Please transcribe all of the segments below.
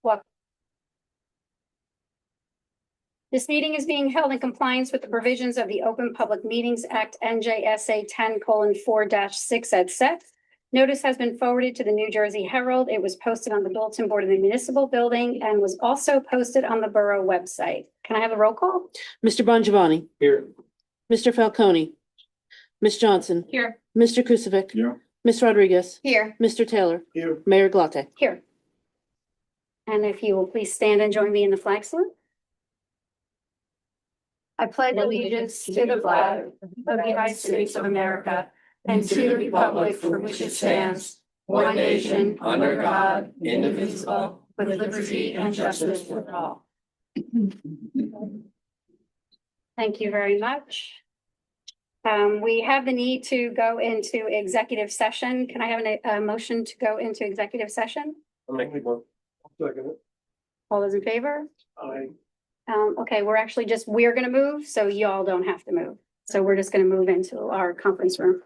Welcome. This meeting is being held in compliance with the provisions of the Open Public Meetings Act, NJSA 10:4-6 et seq. Notice has been forwarded to the New Jersey Herald. It was posted on the bulletin board of the municipal building and was also posted on the borough website. Can I have a roll call? Mr. Bongiovanni. Here. Mr. Falcone. Ms. Johnson. Here. Mr. Kusivic. Here. Ms. Rodriguez. Here. Mr. Taylor. Here. Mayor Glatte. Here. And if you will please stand and join me in the flag salute. I pledge allegiance to the flag of the United States of America and to the republic for which it stands, one nation, under God, indivisible, with liberty and justice for all. Thank you very much. We have the need to go into executive session. Can I have a motion to go into executive session? I'll make one. Second it. All those in favor? Aye. Okay, we're gonna move, so y'all don't have to move. So we're just gonna move into our conference room.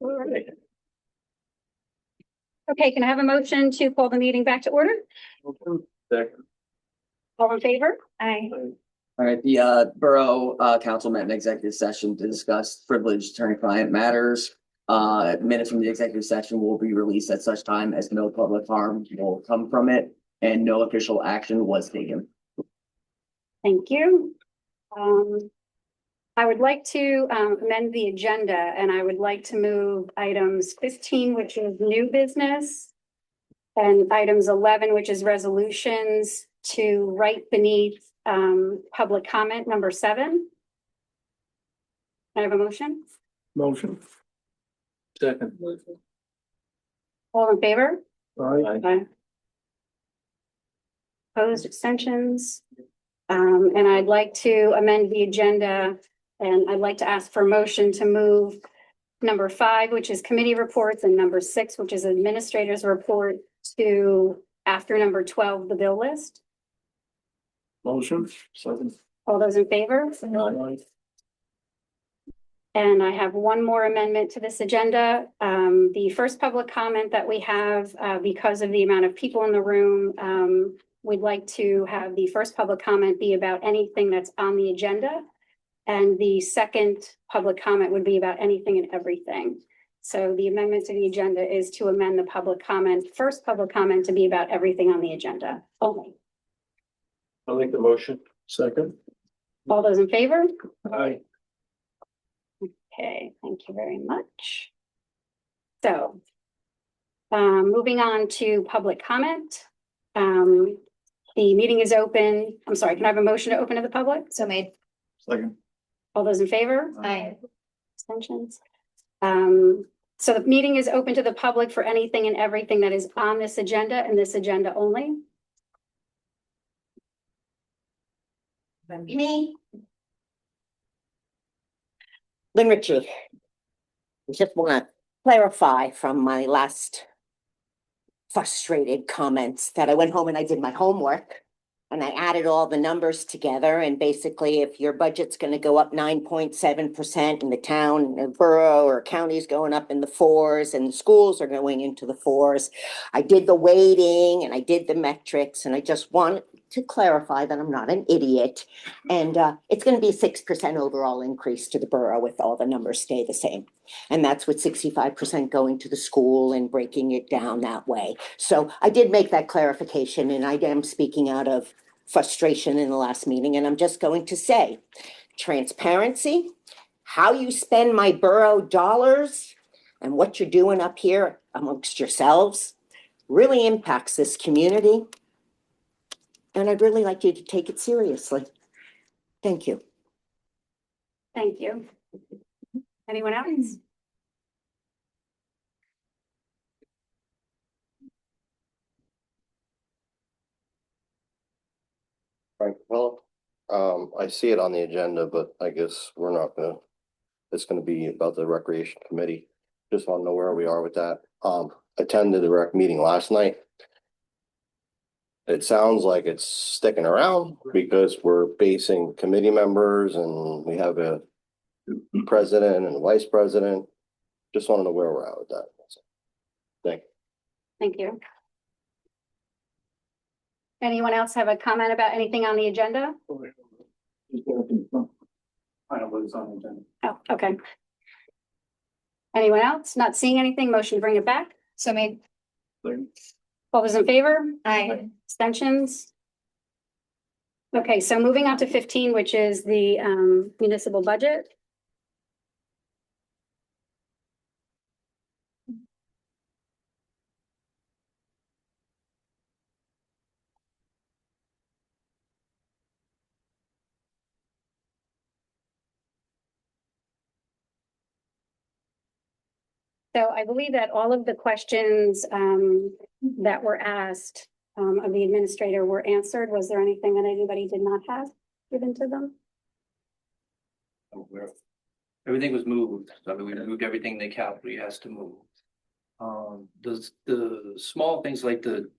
All right. Okay, can I have a motion to call the meeting back to order? Second. All in favor? Aye. All right, the Borough Council met in executive session to discuss privileged attorney-client matters. Minutes from the executive session will be released at such time as no public harm will come from it and no official action was taken. Thank you. I would like to amend the agenda and I would like to move items 15, which is new business, and items 11, which is resolutions, to right beneath public comment number 7. Can I have a motion? Motion. Second. All in favor? Aye. Aye. Opposed, abstentions? And I'd like to amend the agenda, and I'd like to ask for a motion to move number 5, which is committee reports, and number 6, which is administrator's report, to after number 12, the bill list. Motion. Second. All those in favor? Aye. And I have one more amendment to this agenda. The first public comment that we have, because of the amount of people in the room, we'd like to have the first public comment be about anything that's on the agenda. And the second public comment would be about anything and everything. So the amendment to the agenda is to amend the public comment, first public comment, to be about everything on the agenda only. I'll make the motion. Second. All those in favor? Aye. Okay, thank you very much. So, moving on to public comment. The meeting is open. I'm sorry, can I have a motion to open to the public? So made. Second. All those in favor? Aye. Extensions. So the meeting is open to the public for anything and everything that is on this agenda and this agenda only. Me. Lynn Ritchie. I just want to clarify from my last frustrated comments that I went home and I did my homework and I added all the numbers together, and basically if your budget's going to go up 9.7% and the town, the borough or county's going up in the 4s and the schools are going into the 4s, I did the weighting and I did the metrics, and I just want to clarify that I'm not an idiot. And it's going to be a 6% overall increase to the borough if all the numbers stay the same. And that's with 65% going to the school and breaking it down that way. So I did make that clarification, and I am speaking out of frustration in the last meeting. And I'm just going to say, transparency, how you spend my borough dollars and what you're doing up here amongst yourselves really impacts this community. And I'd really like you to take it seriously. Thank you. Thank you. Anyone else? Frank, well, I see it on the agenda, but I guess we're not gonna, it's gonna be about the recreation committee. Just wanna know where we are with that. Attended the rec meeting last night. It sounds like it's sticking around because we're basing committee members and we have a president and vice president. Just wanna know where we're at with that. Thank you. Thank you. Anyone else have a comment about anything on the agenda? I know what is on the agenda. Oh, okay. Anyone else? Not seeing anything? Motion to bring it back? So made. Second. All those in favor? Aye. Abstentions? Okay, so moving on to 15, which is the municipal budget. So I believe that all of the questions that were asked of the administrator were answered. Was there anything that anybody did not have given to them? Everything was moved. I mean, we moved everything the capital has to move. The small things like the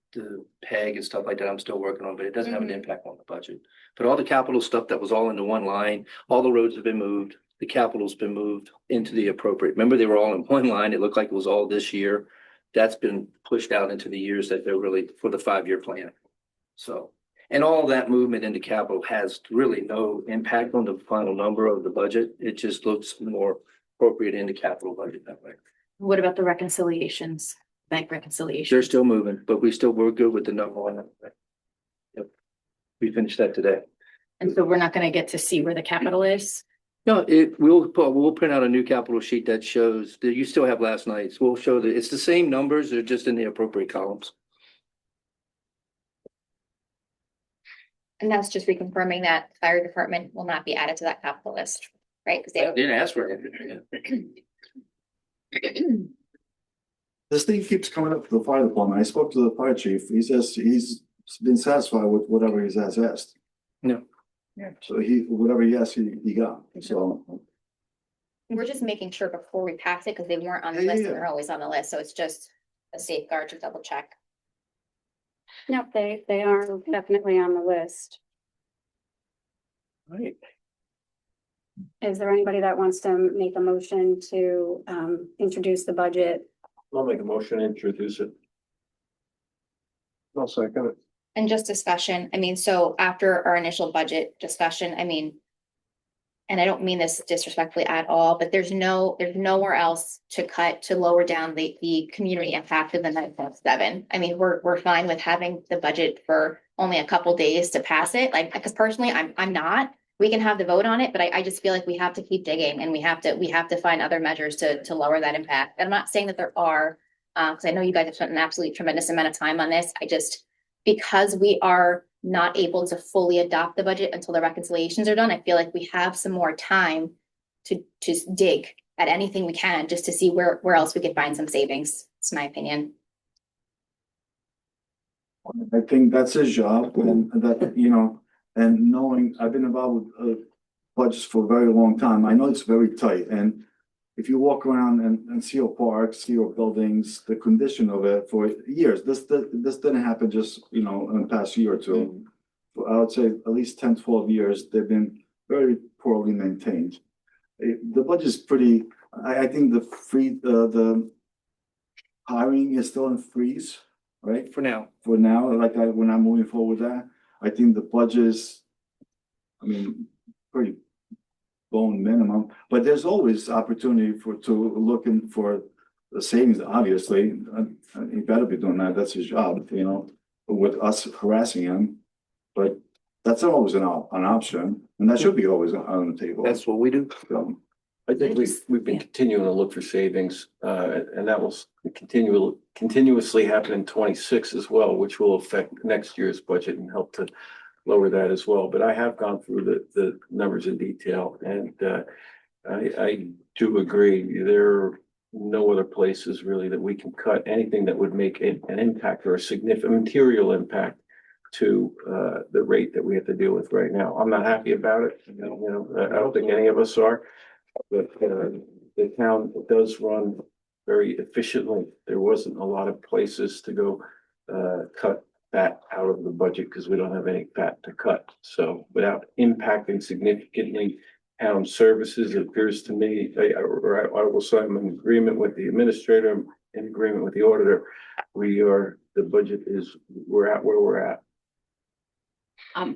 PEG and stuff like that, I'm still working on, but it doesn't have an impact on the budget. But all the capital stuff that was all into one line, all the roads have been moved. the capital's been moved into the appropriate. Remember, they were all in one line. It looked like it was all this year. That's been pushed out into the years that they're really for the 5-year plan. So, and all that movement into capital has really no impact on the final number of the budget. It just looks more appropriate into capital budget that way. What about the reconciliations, bank reconciliations? They're still moving, but we're good with the number one. Yep. We finished that today. And so we're not gonna get to see where the capital is? No, we'll print out a new capital sheet that shows that you still have last night's. We'll show that it's the same numbers. They're just in the appropriate columns. And that's just reconfirming that fire department will not be added to that capital list, right? Because they don't. Didn't ask for it. This thing keeps coming up for the fire department. I spoke to the fire chief. He says he's been satisfied with whatever he's asked. No. Yeah. So whatever he asked, he got. So We're just making sure before we pass it, because they weren't on the Yeah, list yeah. and they're always on the list. So it's just a safeguard to double check. No, they are definitely on the list. Right. Is there anybody that wants to make a motion to introduce the budget? I'll make a motion to introduce it. I'll second it. And just discussion, I mean, so after our initial budget discussion, I mean, and I don't mean this disrespectfully at all, but there's nowhere else to cut to lower down the community impact of the 9.7. I mean, we're fine with having the budget for only a couple days to pass it, like, because personally, I'm not. We can have the vote on it, but I just feel like we have to keep digging and we have to find other measures to lower that impact. And I'm not saying that there are, because I know you guys have spent an absolutely tremendous amount of time on this. Because we are not able to fully adopt the budget until the reconciliations are done, I feel like we have some more time to dig at anything we can, just to see where else we could find some savings. It's my opinion. I think that's his job and that, and knowing, I've been involved with budgets for a very long time. I know it's very tight, and if you walk around and see your parks, see your buildings, the condition of it for years, this didn't happen just, in the past year or two. I would say at least 10, 12 years, they've been very poorly maintained. The budget's pretty, I think the hiring is still in freeze, right? For now. For now, we're not moving forward with that. I think the budget is, pretty bone minimum, but there's always opportunity to look in for the savings, obviously. He better be doing that. That's his job, with us harassing him. But that's always an option, and that should be always on the table. That's what we do. So, I think we've been continuing to look for savings, and that will continuously happen in 26 as well, which will affect next year's budget and help to lower that as well. But I have gone through the numbers in detail, and I do agree. There are no other places really that we can cut anything that would make an impact or a significant material impact to the rate that we have to deal with right now. I'm not happy about it. I don't think any of us are. But the town does run very efficiently. There wasn't a lot of places to go cut fat out of the budget because we don't have any fat to cut. So without impacting significantly town services, it appears to me, I will say I'm in agreement with the administrator, I'm in agreement with the auditor. We're at where we're at.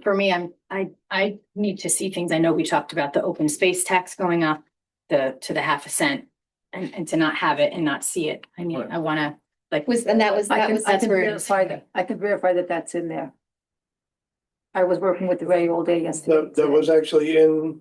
For me, I need to see things. I know we talked about the open space tax going up to the 0.5 cent and to not have it and not see it. I mean, I wanna That's where. I can verify that that's in there. I was working with Ray all day yesterday. That was actually in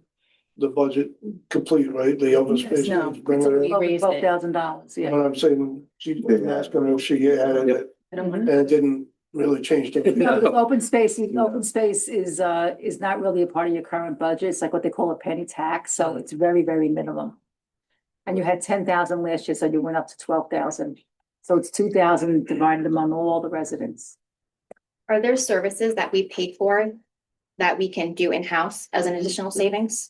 the budget complete, right? The open Yes, space. no, bring it's it in. We raised it. $12,000, yeah. But I'm saying, she didn't ask her if she added it, I don't and want it didn't really change anything. No, open space is not really a part of your current budget. It's like what they call a penny tax, so it's very, very minimum. And you had 10,000 last year, so you went up to 12,000. So it's 2,000 divided among all the residents. Are there services that we paid for that we can do in-house as an additional savings?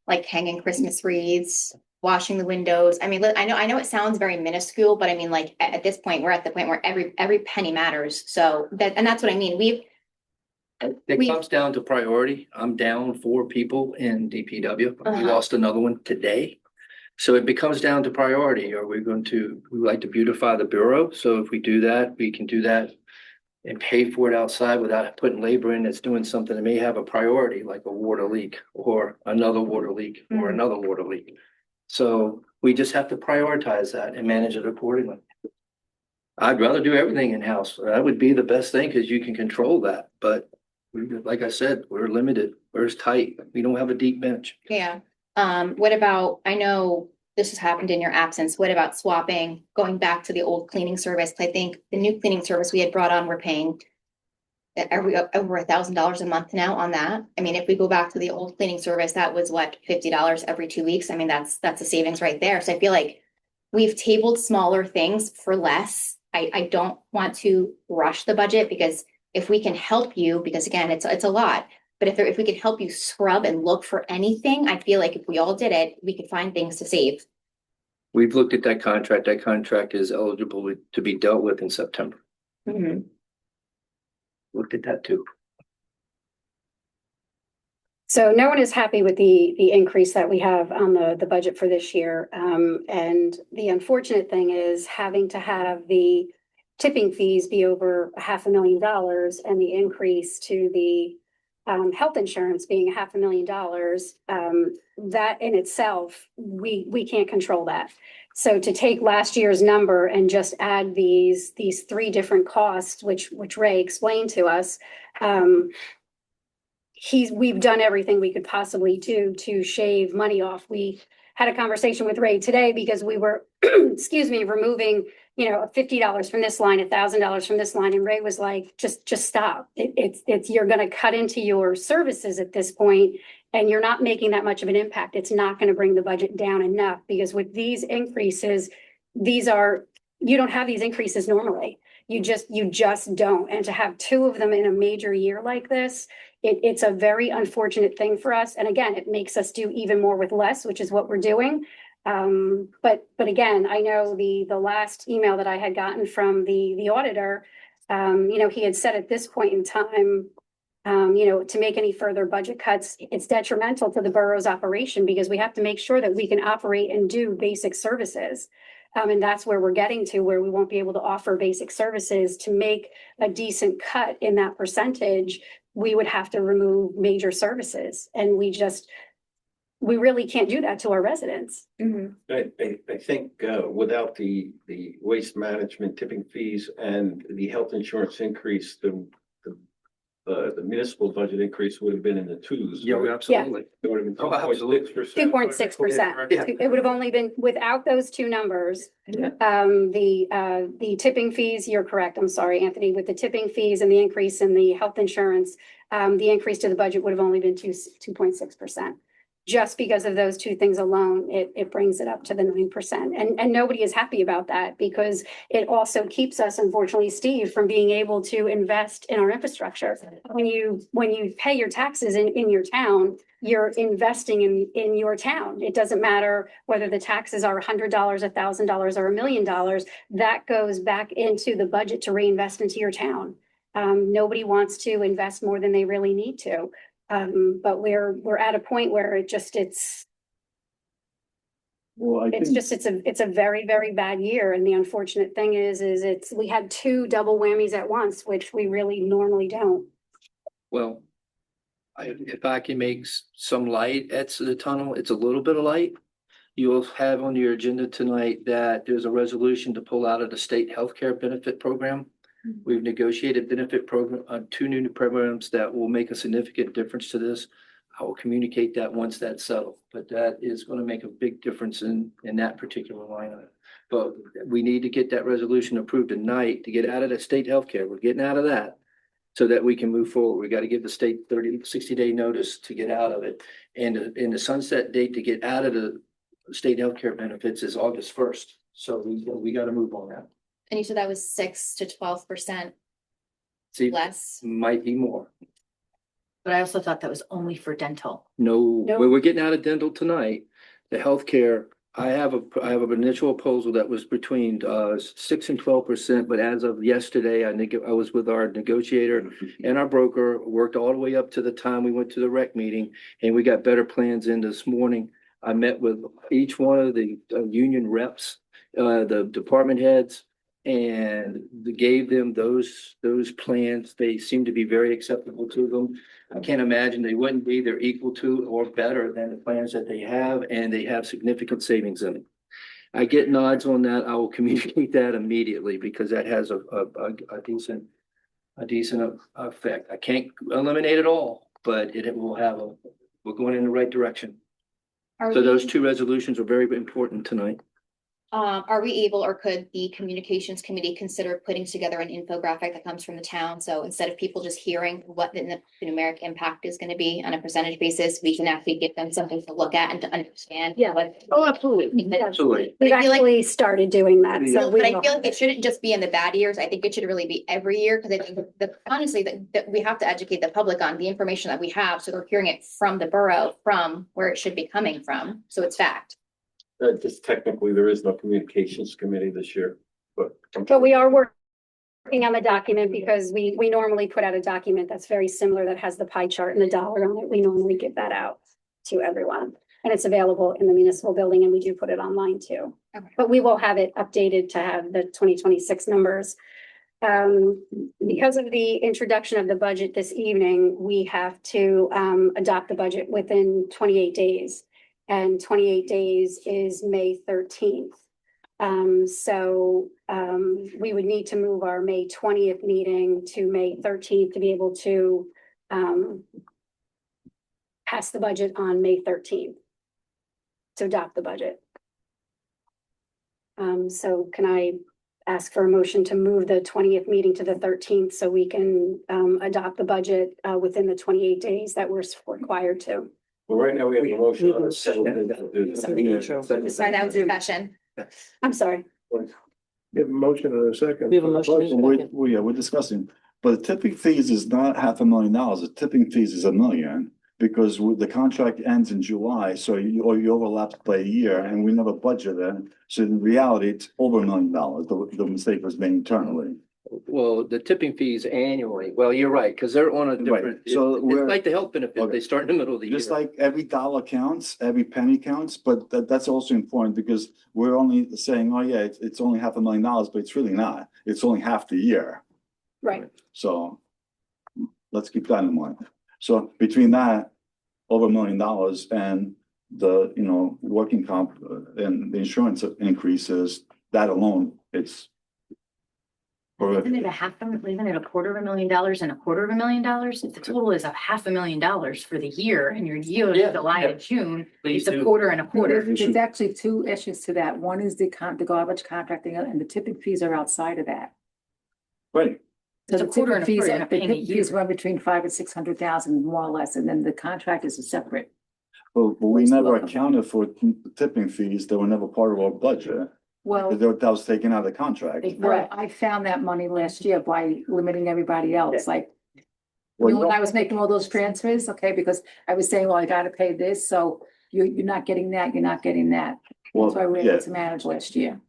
Like hanging Christmas wreaths, washing the windows. I mean, I know it sounds very minuscule, but I mean, like at this point, we're at the point where every penny matters. So that's what I mean. It We- comes down to priority. I'm down 4 people in DPW. We Uh-huh. lost another one today. So it becomes down to priority. Are we going to, we like to beautify the bureau? So if we do that, we can do that and pay for it outside without putting labor in that's doing something that may have a priority, like a water leak or another water leak or another water leak. So we just have to prioritize that and manage it accordingly. I'd rather do everything in-house. That would be the best thing because you can control that. But like I said, we're limited. We're tight. We don't have a deep bench. Yeah. What about, I know this has happened in your absence. What about swapping, going back to the old cleaning service? I think the new cleaning service we had brought on, we're paying. Are we over $1,000 a month now on that? I mean, if we go back to the old cleaning service, that was what, $50 every 2 weeks? I mean, that's a savings right there. So I feel like we've tabled smaller things for less. I don't want to rush the budget because if we can help you, because again, it's a lot. But if we can help you scrub and look for anything, I feel like if we all did it, we could find things to save. We've looked at that contract. That contract is eligible to be dealt with in September. Looked at that too. So no one is happy with the increase that we have on the budget for this year. And the unfortunate thing is having to have the tipping fees be over $500,000 and the increase to the health insurance being $500,000. That in itself, we can't control that. So to take last year's number and just add these 3 different costs, which Ray explained to us, we've done everything we could possibly do to shave money off. We had a conversation with Ray today because we were, excuse me, removing, $50 from this line, $1,000 from this line. And Ray was like, just stop. It's, you're going to cut into your services at this point, and you're not making that much of an impact. It's not going to bring the budget down enough because with these increases, you don't have these increases normally. You just don't. And to have 2 of them in a major year like this, it's a very unfortunate thing for us. And again, it makes us do even more with less, which is what we're doing. But again, I know the last email that I had gotten from the auditor, he had said at this point in time, to make any further budget cuts, it's detrimental to the borough's operation because we have to make sure that we can operate and do basic services. And that's where we're getting to, where we won't be able to offer basic services. To make a decent cut in that percentage, we would have to remove major services. And we really can't do that to our residents. I think without the waste management tipping fees and the health insurance increase, the municipal budget increase would have been in the 2s. Yeah, absolutely. It would have been Oh, absolutely. 2.6%. 2.6%. It would have only been, without those 2 numbers, Yeah. the tipping fees, you're correct, I'm sorry, Anthony, with the tipping fees and the increase in the health insurance, the increase to the budget would have only been 2.6%. Just because of those 2 things alone, it brings it up to the 9%. And nobody is happy about that because it also keeps us, unfortunately, Steve, from being able to invest in our infrastructure. When you pay your taxes in your town, you're investing in your town. It doesn't matter whether the taxes are $100, $1,000, or $1 million. That goes back into the budget to reinvest into your town. Nobody wants to invest more than they really need to. But we're at a point where it's a very, very bad year. And the unfortunate thing is we had 2 double whammies at once, which we really normally don't. Well, if I can make some light at the tunnel, it's a little bit of light. You'll have on your agenda tonight that there's a resolution to pull out of the state healthcare benefit program. We've negotiated benefit program on 2 new programs that will make a significant difference to this. I will communicate that once that's settled, but that is going to make a big difference in that particular line item. But we need to get that resolution approved tonight to get out of the state healthcare. We're getting out of that so that we can move forward. We got to give the state 60-day notice to get out of it. And the sunset date to get out of the state healthcare benefits is August 1st. So we got to move on that. And you said that was 6 to 12% See, less. might be more. But I also thought that was only for dental. No, Nope. we're getting out of dental tonight. The healthcare, I have an initial proposal that was between 6 and 12%, but as of yesterday, I was with our negotiator and our broker, worked all the way up to the time we went to the rec meeting, and we got better plans in this morning. I met with each one of the union reps, the department heads, and gave them those plans. They seem to be very acceptable to them. I can't imagine they wouldn't be. They're equal to or better than the plans that they have, and they have significant savings in it. I get nods on that. I will communicate that immediately because that has a decent effect. I can't eliminate it all, but it will have we're going in the right direction. So those two resolutions are very important tonight. Are we able, or could the communications committee consider putting together an infographic that comes from the town? So instead of people just hearing what the numeric impact is gonna be on a percentage basis, we can actually give them something to look at and to understand. Yeah. Oh, absolutely. Absolutely. We've I feel like- actually started doing that, so we But I don't feel like it shouldn't just be in the bad years. I think it should really be every year, because I think honestly, that we have to educate the public on the information that we have, so they're hearing it from the borough, from where it should be coming from, so it's fact. Just technically, there is no communications committee this year, but. But we are working on the document because we normally put out a document that's very similar that has the pie chart and the dollar on it. We normally give that out to everyone. And it's available in the municipal building and we do put it online too. Okay. But we will have it updated to have the 2026 numbers. Because of the introduction of the budget this evening, we have to adopt the budget within 28 days. And 28 days is May 13th. We would need to move our May 20th meeting to May 13th to be able to pass the budget on May 13th. To adopt the budget. So can I ask for a motion to move the 20th meeting to the 13th so we can adopt the budget within the 28 days that we're required to? Well, right now we have a motion on the Sorry, that was discussion. I'm sorry. We have a motion and a second. We have a motion and a second. We're discussing, but the tipping fees is not $500,000. The tipping fees is $1 million. Because the contract ends in July, so you overlapped by a year and we never budgeted. So in reality, it's over $1 million. The mistake was made internally. Well, the tipping fees annually. Well, you're right, because they're on a different, So it's we're- like the health benefit. Okay. They start in the middle of the year. Just like every dollar counts, every penny counts, but that's also important because we're only saying, oh yeah, it's only $500,000, but it's really not. It's only half the year. Right. So let's keep that in mind. So between that, over $1 million and the, working comp and the insurance increases, that alone, it's. Isn't it isn't it $250,000 and $250,000? If the total is $500,000 for the year and your yield Yeah, is July yeah. to June, Please it's a do. quarter and a quarter. There's actually two issues to that. One is the garbage contracting and the tipping fees are outside of that. Right. So It's a the quarter tipping and a fees, quarter, you're not the paying a tipping fees year. run between 500,000 and 600,000 more or less, and then the contract is a separate. But we Where's the never local? accounted for tipping fees. They were never part of our budget. Well, That was taken out of the contract. I found that money last year by limiting everybody else, like, Well, when I was making all those transfers, okay, because I was saying, well, I gotta pay this, so you're not getting that, you're not getting that. Well, That's why we were yeah, able to manage last year.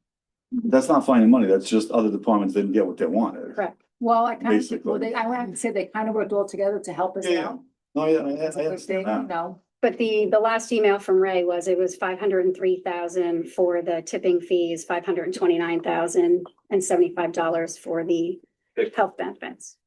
that's not finding money. That's just other departments didn't get what they wanted. Correct. Well, I kind of, Basically. I have to say, they kind of worked all together to help us Yeah. out. No, yeah, I It's a good thing, understand that. no. But the last email from Ray was it was 503,000 for the tipping fees, 529,000 and $75 for the health benefits.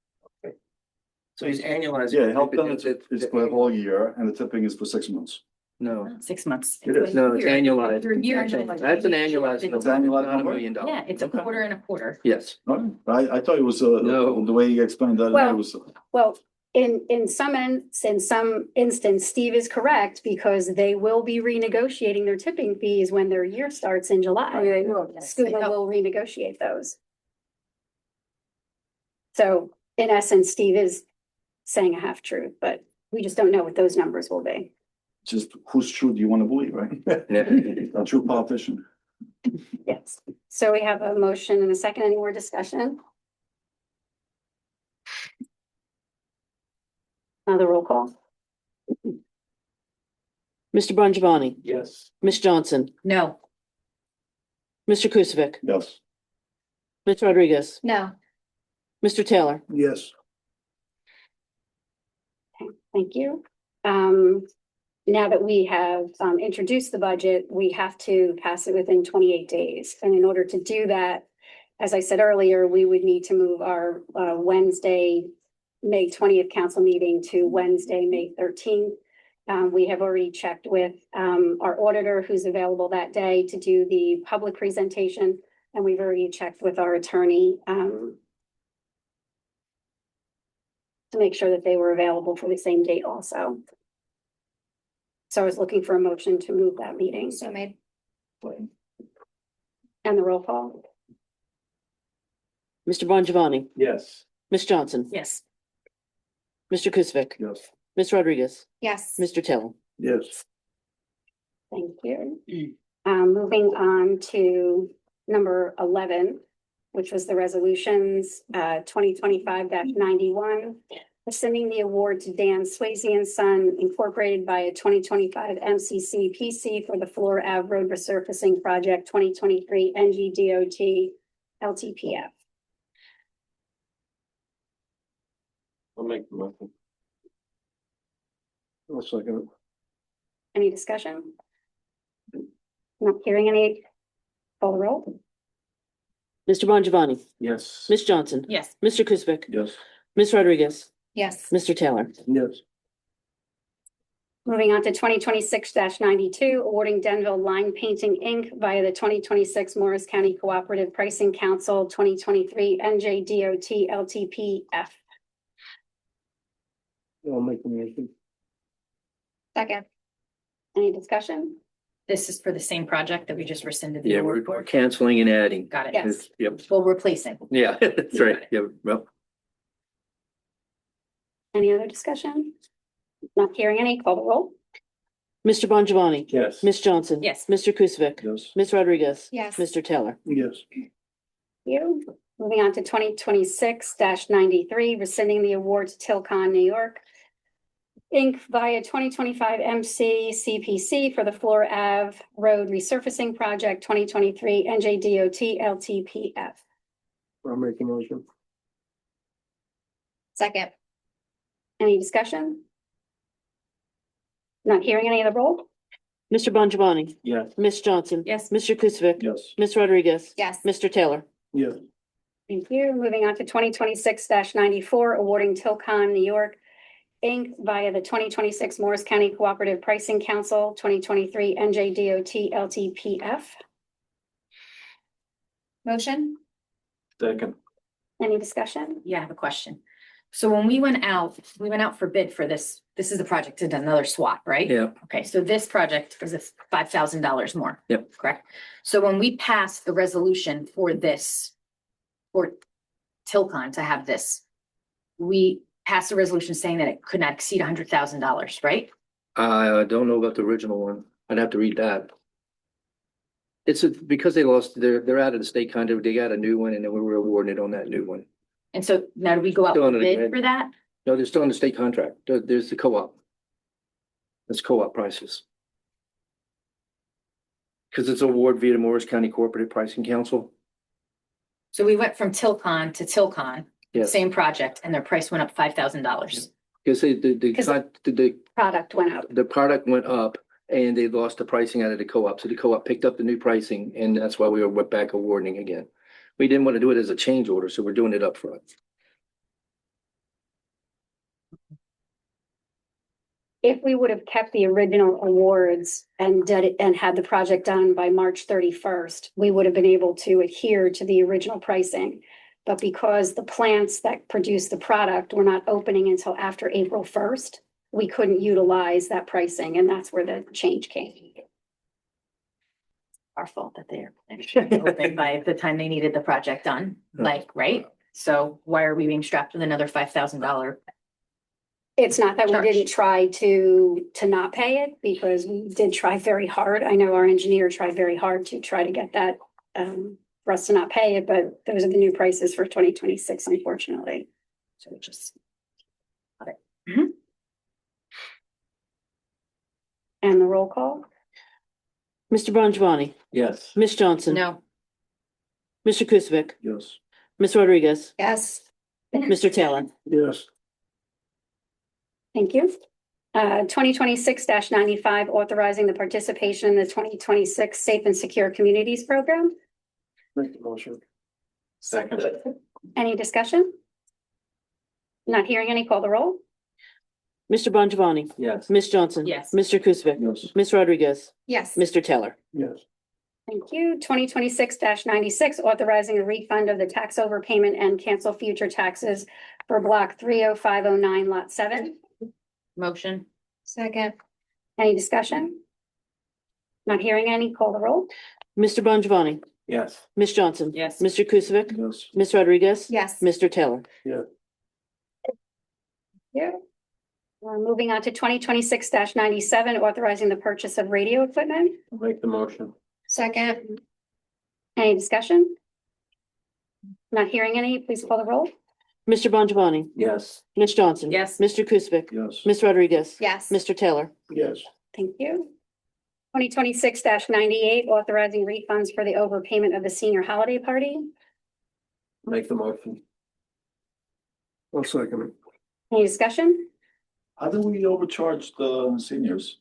So he's annualized. Yeah, help them, it's for the whole year and the tipping is for 6 months. No, 6 months. It is. no, it's annualized. Your year. That's an annualized. It's number, annualized not $1 number? million. Yeah, it's a Okay. quarter and a quarter. Yes. I thought it was, No. the way you explained that, Well- it was, Well, in some instance, Steve is correct because they will be renegotiating their tipping fees when their year starts in Oh, July. yeah, they will, yes. Scuba will renegotiate those. So in essence, Steve is saying a half truth, but we just don't know what those numbers will be. just whose truth do you want to believe, right? A true politician. Yes. So we have a motion and a second. Any more discussion? Another roll call. Mr. Bongiovanni, Yes. Ms. Johnson, No, Mr. Kukovic, Yes. Ms. Rodriguez, No. Mr. Taylor, Yes. Thank you. Now that we have introduced the budget, we have to pass it within 28 days. And in order to do that, as I said earlier, we would need to move our Wednesday, May 20th council meeting to Wednesday, May 13th. We have already checked with our auditor who's available that day to do the public presentation. And we've already checked with our attorney to make sure that they were available for the same date also. So I was looking for a motion to move that meeting. So made. And the roll call. Mr. Bongiovanni, Yes. Ms. Johnson, Yes. Mr. Kukovic, Yes. Ms. Rodriguez, Yes. Mr. Taylor. Yes. Thank you. Moving on to number 11, which was the resolutions, 2025-91. Rescinding the award to Dan Swayze and Son Incorporated by a 2025 MCC PC for the Flora Ave Road Resurfacing Project 2023 NGDOT LTPF. I'll make the motion. I'll second it. Any discussion? Not hearing any. Call the roll. Mr. Bongiovanni, Yes. Ms. Johnson, Yes. Mr. Kukovic, Yes. Ms. Rodriguez, Yes. Mr. Taylor. Yes. Moving on to 2026-92, awarding Denville Line Painting, Inc. via the 2026 Morris County Cooperative Pricing Council 2023 NJDOT LTPF. I'll make the motion. Second. Any discussion? This is for the same project that we just rescinded the Yeah, award we're for. canceling and adding. Got it. Yes. Yep, Well, replacing. yeah, that's right. Yeah, well, Any other discussion? Not hearing any, call the roll. Mr. Bongiovanni, Yes. Ms. Johnson. Yes. Mr. Kukovic, Yes. Ms. Rodriguez. Yes. Mr. Taylor. Yes. You. Moving on to 2026-93, rescinding the award to Tilcon New York Inc. via 2025 MC CPC for the Flora Ave Road Resurfacing Project 2023 NJDOT LTPF. I'll make the motion. Second. Any discussion? Not hearing any of the roll? Mr. Bongiovanni, Yes. Ms. Johnson. Yes. Mr. Kukovic, Yes. Ms. Rodriguez. Yes. Mr. Taylor. Yes. Thank you. Moving on to 2026-94, awarding Tilcon New York Inc. via the 2026 Morris County Cooperative Pricing Council 2023 NJDOT LTPF. Motion. Second. Any discussion? Yeah, I have a question. So when we went out for bid for this. This is the project to another swap, right? yeah, Okay, so this project is $5,000 more. Yep. Correct. So when we passed the resolution for this, for Tilcon to have this, we passed a resolution saying that it could not exceed $100,000, right? I don't know about the original one. I'd have to read that. Because they lost, they're out of the state contract, they got a new one and then we were awarded on that new one. And so now do we go out Still for under the bid grid. for that? No, they're still on the state contract. There's the co-op. That's co-op prices. Because it's award via the Morris County Cooperative Pricing Council. So we went from Tilcon to Tilcon, Yes, same project, and their price went up $5,000. because the Product went up. the product went up and they lost the pricing out of the co-op. So the co-op picked up the new pricing and that's why we went back awarding again. We didn't want to do it as a change order, so we're doing it up front. If we would have kept the original awards and did it and had the project done by March 31st, we would have been able to adhere to the original pricing. But because the plants that produce the product were not opening until after April 1st, we couldn't utilize that pricing, and that's where the change came. Our fault that they're open by the time they needed the project done, like, right? So why are we being strapped with another $5,000? It's not that we Charge. didn't try to not pay it, because we did try very hard. I know our engineer tried very hard to try to get that for us to not pay it, but those are the new prices for 2026, unfortunately. So we just. And the roll call? Mr. Bongiovanni, Yes. Ms. Johnson. No, Mr. Kusvik, Yes. Ms. Rodriguez, Yes. Mr. Taylor. Yes. Thank you. 2026-95, authorizing the participation in the 2026 Safe and Secure Communities Program. Make the motion. Second. Any discussion? Not hearing any, call the roll. Mr. Bongiovanni, Yes. Ms. Johnson. Yes. Mr. Kusvik, Yes. Ms. Rodriguez, Yes. Mr. Taylor. Yes. Thank you. 2026-96, authorizing a refund of the tax overpayment and cancel future taxes for block 30509, lot 7. Motion. Second. Any discussion? Not hearing any, call the roll. Mr. Bongiovanni, Yes. Ms. Johnson. Yes. Mr. Kusvik, Yes. Ms. Rodriguez. Yes. Mr. Taylor. Yeah. Moving on to 2026-97, authorizing the purchase of radio equipment. Make the motion. Second. Any discussion? Not hearing any, please call the roll. Mr. Bongiovanni, Yes. Ms. Johnson. Yes. Mr. Kusvik, Yes. Ms. Rodriguez. Yes. Mr. Taylor. Yes. Thank you. 2026-98, authorizing refunds for the overpayment of the senior holiday party. Make the motion. I'll second it. Any discussion? How do we overcharge the seniors?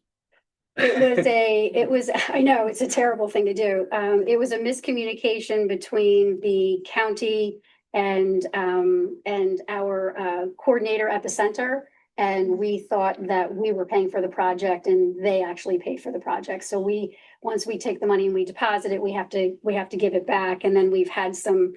It was, I know, it's a terrible thing to do. It was a miscommunication between the county and our coordinator at the center. And we thought that we were paying for the project and they actually paid for the project. So once we take the money and we deposit it, we have to give it back. And then we've had some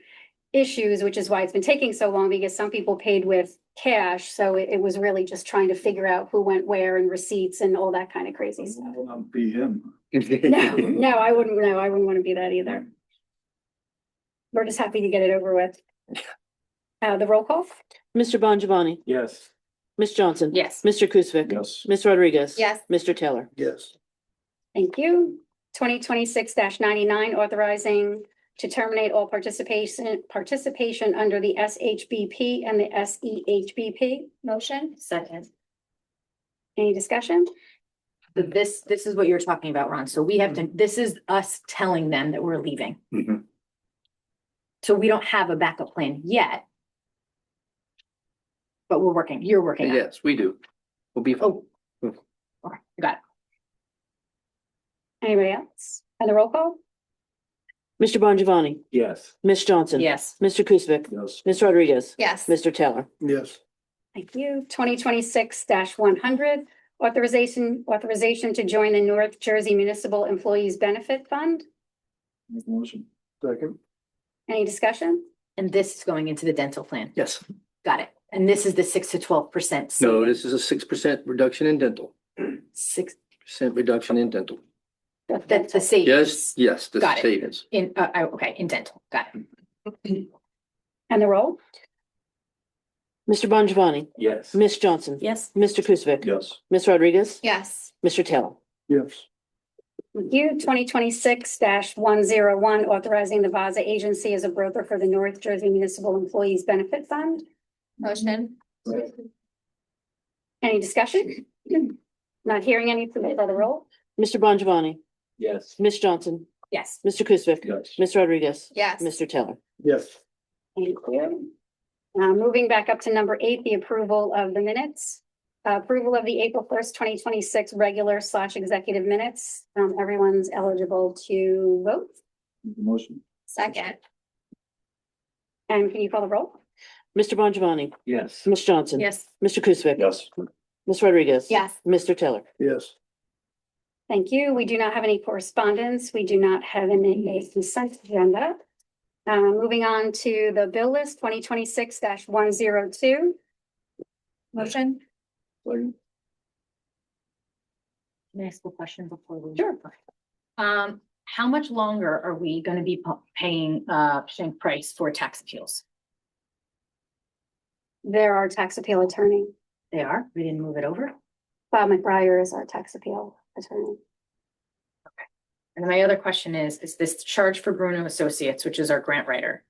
issues, which is why it's been taking so long, because some people paid with cash. So it was really just trying to figure out who went where and receipts and all that kind of crazy stuff. I will not be him. No, I wouldn't want to be that either. We're just happy to get it over with. The roll call? Mr. Bongiovanni, Yes. Ms. Johnson. Yes. Mr. Kusvik. Yes. Ms. Rodriguez. Yes. Mr. Taylor. Yes. Thank you. 2026-99, authorizing to terminate all participation under the SHBP and the SEHBP. Motion. Second. Any discussion? This is what you're talking about, Ron. So we have to, this is us telling them that we're leaving. Mhm. So we don't have a backup plan yet. But you're working on it. Yes, we do. We'll be. Oh. Okay, got it. Anybody else? And the roll call? Mr. Bongiovanni, Yes. Ms. Johnson. Yes. Mr. Kusvik, Yes. Ms. Rodriguez. Yes. Mr. Taylor. Yes. Thank you. 2026-100, authorization to join the North Jersey Municipal Employees Benefit Fund. Make the motion. Second. Any discussion? And this is going into the dental plan. Yes. Got it. And this is the 6 to 12%. No, this is a 6% reduction in dental, 6, reduction in dental. that's the savings. Yes, the Got it. savings. Okay, in dental. Got it. And the roll? Mr. Bongiovanni, Yes. Ms. Johnson. Yes. Mr. Kusvik. Yes. Ms. Rodriguez. Yes. Mr. Taylor. Yes. Thank you. 2026-101, authorizing the Vaza Agency as a broker for the North Jersey Municipal Employees Benefit Fund. Motion. Any discussion? Not hearing any, please call the roll. Mr. Bongiovanni, Yes. Ms. Johnson. Yes. Mr. Kusvik. Yes. Ms. Rodriguez. Yes. Mr. Taylor. Yes. Thank you. Moving back up to number 8, the approval of the minutes. Approval of the April 1st, 2026 regular/executive minutes. Everyone's eligible to vote. Make the motion. Second. And can you call the roll? Mr. Bongiovanni, Yes. Ms. Johnson. Yes. Mr. Kusvik. Yes. Ms. Rodriguez. Yes. Mr. Taylor. Yes. Thank you. We do not have any correspondence. We do not have any consent agenda. Moving on to the bill list, 2026-102. Motion. Second. Can I ask a question before we? Sure. How much longer are we gonna be paying, Shank Price for tax appeals? They're our tax appeal attorney. They are? We didn't move it over? Bob McBrier is our tax appeal attorney. And my other question is this charge for Bruno Associates, which is our grant writer?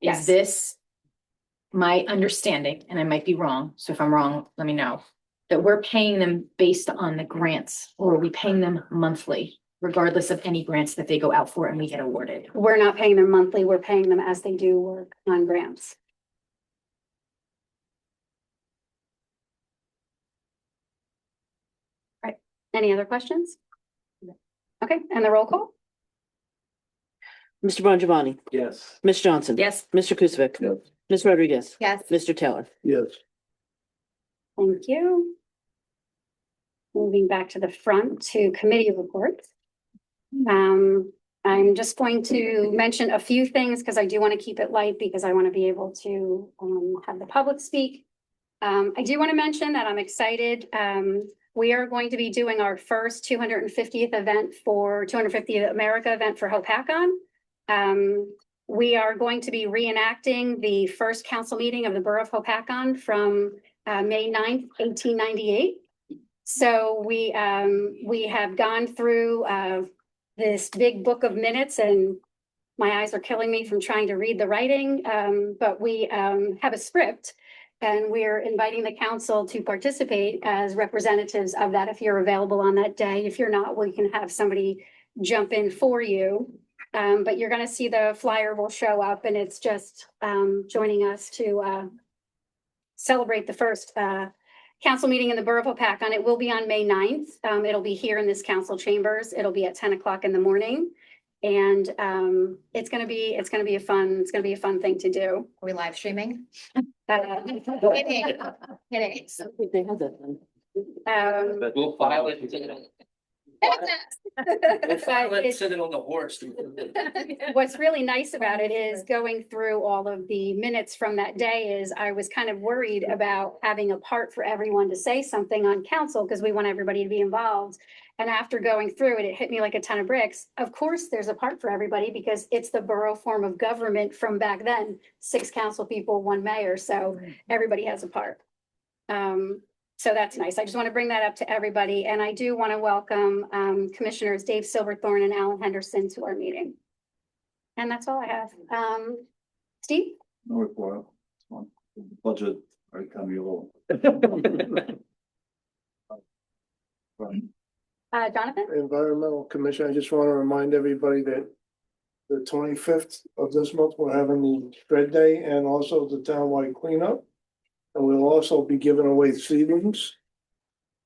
Yes. Is this my understanding, and I might be wrong, so if I'm wrong, let me know, that we're paying them based on the grants, or are we paying them monthly? regardless of any grants that they go out for and we get awarded. We're not paying them monthly, we're paying them as they do work on grants. All right, any other questions? Okay, and the roll call? Mr. Bongiovanni, Yes. Ms. Johnson. Yes. Mr. Kuzic. Yes. Ms. Rodriguez. Yes. Mr. Taylor. Yes. Thank you. Moving back to the front to committee reports. I'm just going to mention a few things because I do want to keep it light because I want to be able to have the public speak. I do want to mention that I'm excited. We are going to be doing our first 250th event for 250th America event for Hopakon. We are going to be reenacting the first council meeting of the Borough of Hopakon from May 9th, 1898. So we have gone through this big book of minutes, and my eyes are killing me from trying to read the writing. But we have a script, and we're inviting the council to participate as representatives of that if you're available on that day. If you're not, we can have somebody jump in for you. But you're going to see the flyer will show up, and it's just joining us to celebrate the first council meeting in the Borough of Hopakon. It will be on May 9th. It'll be here in this council chambers. It'll be at 10 o'clock in the morning. And it's gonna be a fun thing to do. Are we live streaming? Kidding. Kidding. I think they had that done. We'll file it. We'll file it, send it on the horse. What's really nice about it is going through all of the minutes from that day is I was kind of worried about having a part for everyone to say something on council because we want everybody to be involved. And after going through it, it hit me like a ton of bricks. Of course, there's a part for everybody because it's the borough form of government from back then, 6 council people, 1 mayor. So everybody has a part. So that's nice. I just want to bring that up to everybody. And I do want to welcome Commissioners Dave Silverthorne and Alan Henderson to our meeting. And that's all I have. Steve? No report. Budget, I can be a little. Jonathan? Environmental Commission, I just want to remind everybody that the 25th of this month, we're having the shred day and also the townwide cleanup. And we'll also be giving away seedlings.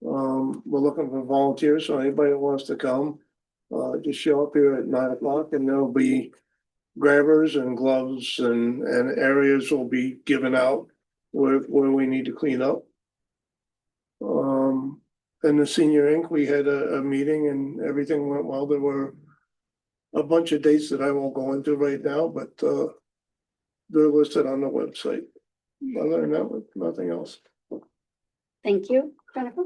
We're looking for volunteers, so anybody that wants to come, just show up here at 9 o'clock and there'll be grabbers and gloves and areas will be given out where we need to clean up. And the Senior Inc., we had a meeting and everything went well. There were a bunch of dates that I won't go into right now, but they're listed on the website. Other than that, nothing else. Thank you, Jennifer.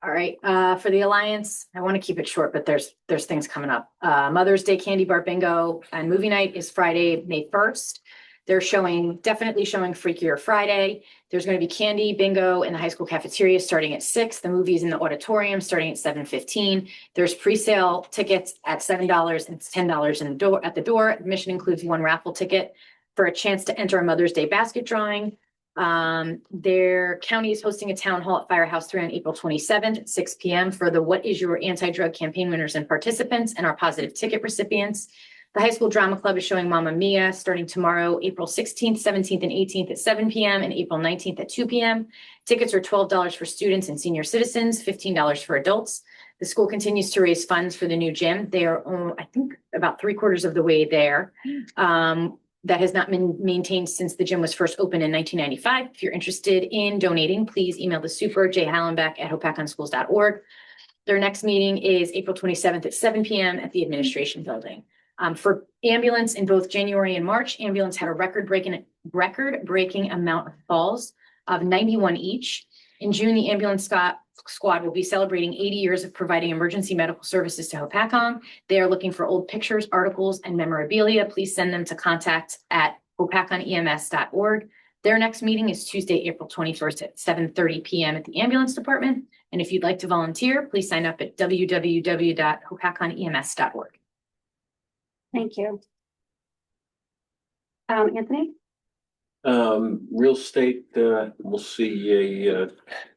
All right, for the Alliance, I want to keep it short, but there's things coming up. Mother's Day Candy Bar Bingo and Movie Night is Friday, May 1st. They're definitely showing Freakier Friday. There's going to be candy bingo in the high school cafeteria starting at 6. The movie's in the auditorium starting at 7:15. There's pre-sale tickets at $7 and it's $10 at the door. Admission includes 1 raffle ticket for a chance to enter a Mother's Day basket drawing. Their county is hosting a town hall at Firehouse 3 on April 27th at 6 p.m. for the What is Your Anti-Drug campaign winners and participants and our positive ticket recipients. The high school drama club is showing Mamma Mia starting tomorrow, April 16th, 17th, and 18th at 7 p.m. and April 19th at 2 p.m. Tickets are $12 for students and senior citizens, $15 for adults. The school continues to raise funds for the new gym. They are, I think, about 3/4 of the way there. That has not been maintained since the gym was first opened in 1995. If you're interested in donating, please email the super, jhallenbeck@hopakonschools.org. Their next meeting is April 27th at 7 p.m. at the administration building. For ambulance in both January and March, ambulance had a record-breaking amount of calls of 91 each. In June, the ambulance squad will be celebrating 80 years of providing emergency medical services to Hopakon. They are looking for old pictures, articles, and memorabilia. Please send them to contact@hopakonems.org. Their next meeting is Tuesday, April 21st at 7:30 p.m. at the ambulance department. And if you'd like to volunteer, please sign up at www.hopakonems.org. Thank you. Anthony? Real estate, we'll see an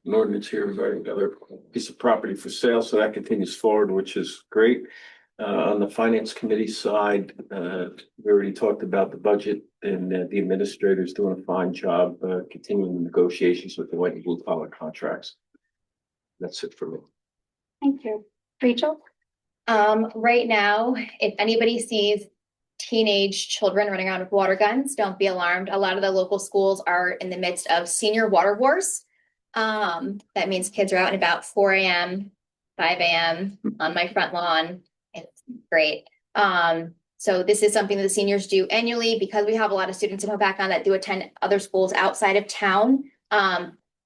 ordinance here regarding another piece of property for sale, so that continues forward, which is great. On the finance committee side, we already talked about the budget and the administrator's doing a fine job, continuing the negotiations with the white and blue collar contracts. That's it for me. Thank you. Rachel? Right now, if anybody sees teenage children running around with water guns, don't be alarmed. A lot of the local schools are in the midst of senior water wars. That means kids are out and about 4 a.m., 5 a.m. on my front lawn. It's great. So this is something that the seniors do annually because we have a lot of students in Hopatcon that do attend other schools outside of town.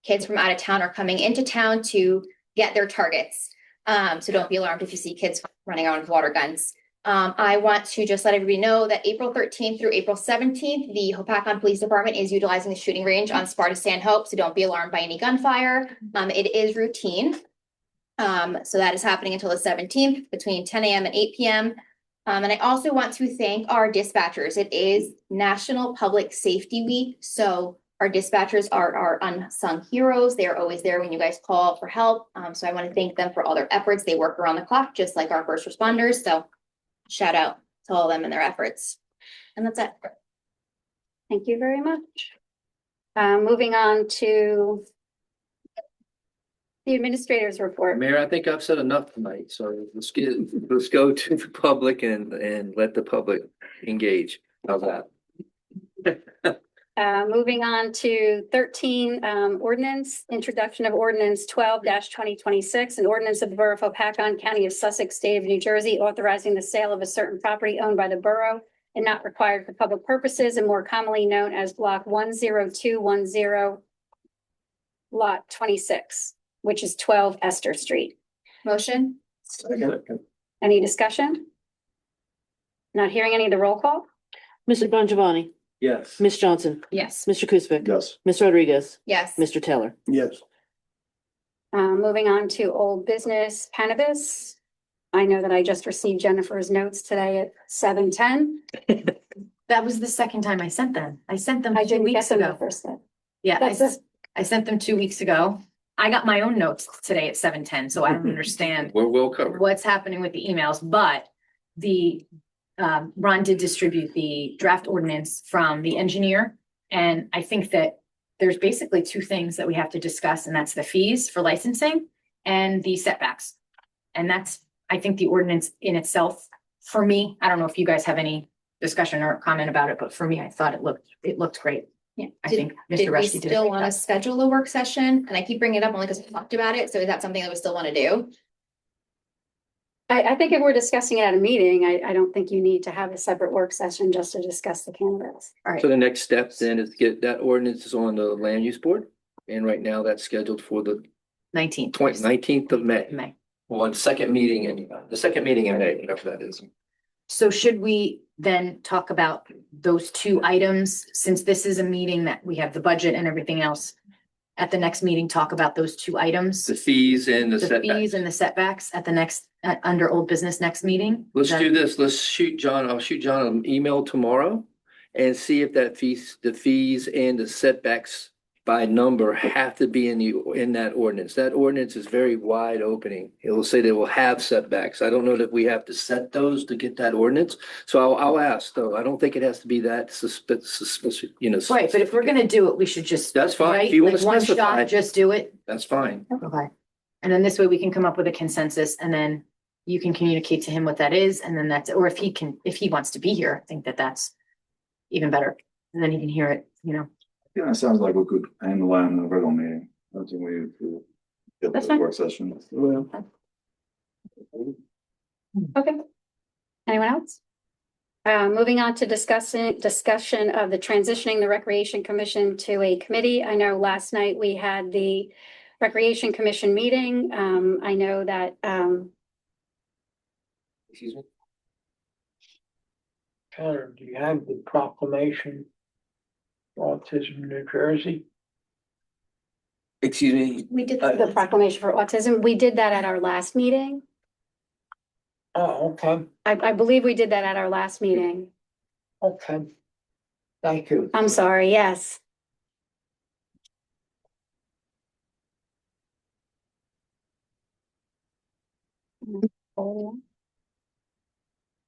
Kids from out of town are coming into town to get their targets. So don't be alarmed if you see kids running around with water guns. I want to just let everybody know that April 13th through April 17th, the Hopatcon Police Department is utilizing the shooting range on Sparta Stanhope, so don't be alarmed by any gunfire. It is routine. So that is happening until the 17th between 10 a.m. and 8 p.m. And I also want to thank our dispatchers. It is National Public Safety Week, so our dispatchers are our unsung heroes. They are always there when you guys call for help. So I want to thank them for all their efforts. They work around the clock, just like our first responders. So shout out to all of them and their efforts. And that's it. Thank you very much. Moving on to the administrator's report. Mayor, I think I've said enough tonight, so let's go to the public and let the public engage. How's that? Moving on to 13, ordinance, introduction of ordinance 12-2026, an ordinance of the Borough of Hopatcon, County of Sussex, State of New Jersey, authorizing the sale of a certain property owned by the borough and not required for public purposes and more commonly known as block 10210, lot 26, which is 12 Esther Street. Motion? Any discussion? Not hearing any of the roll call? Mr. Bongiovanni, Yes. Ms. Johnson, Yes. Mr. Kuzic. Yes. Ms. Rodriguez, Yes. Mr. Taylor. Yes. Moving on to old business cannabis. I know that I just received Jennifer's notes today at 7:10. That was the second time I sent them. I sent them I 2 didn't get weeks them the ago. first day. Yeah, That's it. I sent them 2 weeks ago. I got my own notes today at 7:10, so I don't understand We're well covered. what's happening with the emails, but the Ron did distribute the draft ordinance from the engineer. And I think that there's basically two things that we have to discuss, and that's the fees for licensing and the setbacks. And that's, I think, the ordinance in itself, for me, I don't know if you guys have any discussion or comment about it, but for me, I thought it looked great. Yeah. I think Mr. Did we Rushton did a still great want to job. schedule a work session? And I keep bringing it up only because we talked about it. So is that something that we still want to do? I think if we're discussing it at a meeting, I don't think you need to have a separate work session just to discuss the cannabis. All right. So the next step then is to get that ordinance is on the land use board. And right now that's scheduled for the 19th. 19th of May. May. Well, the second meeting in May, whatever that is. So should we then talk about those two items, since this is a meeting that we have the budget and everything else? At the next meeting, talk about those two items, The fees and the the setbacks. fees and the setbacks at the next, under old business next meeting? Let's Is do that- this. Let's shoot John. I'll shoot John an email tomorrow and see if the fees and the setbacks by number have to be in that ordinance. That ordinance is very wide opening. It will say they will have setbacks. I don't know that we have to set those to get that ordinance. So I'll ask though. I don't think it has to be that suspicious, Right, but if we're gonna do it, we should just. That's fine. If right? you wanna Like one specify. shot, just do it. That's fine. Okay. And then this way we can come up with a consensus, and then you can communicate to him what that is, and then that's, or if he wants to be here, I think that that's even better. And then he can hear it, Yeah, that sounds like we could handle that in the regular meeting. I think we do. Get That's the fine. work session. Okay. Anyone else? Moving on to discussion of the transitioning the Recreation Commission to a committee. I know last night we had the Recreation Commission meeting. I know that, Excuse me. Tyler, do you have the proclamation for Autism New Jersey? Excuse me. We did. the proclamation for autism, we did that at our last meeting. Oh, okay, I believe we did that at our last meeting. okay. Thank you. I'm sorry, yes.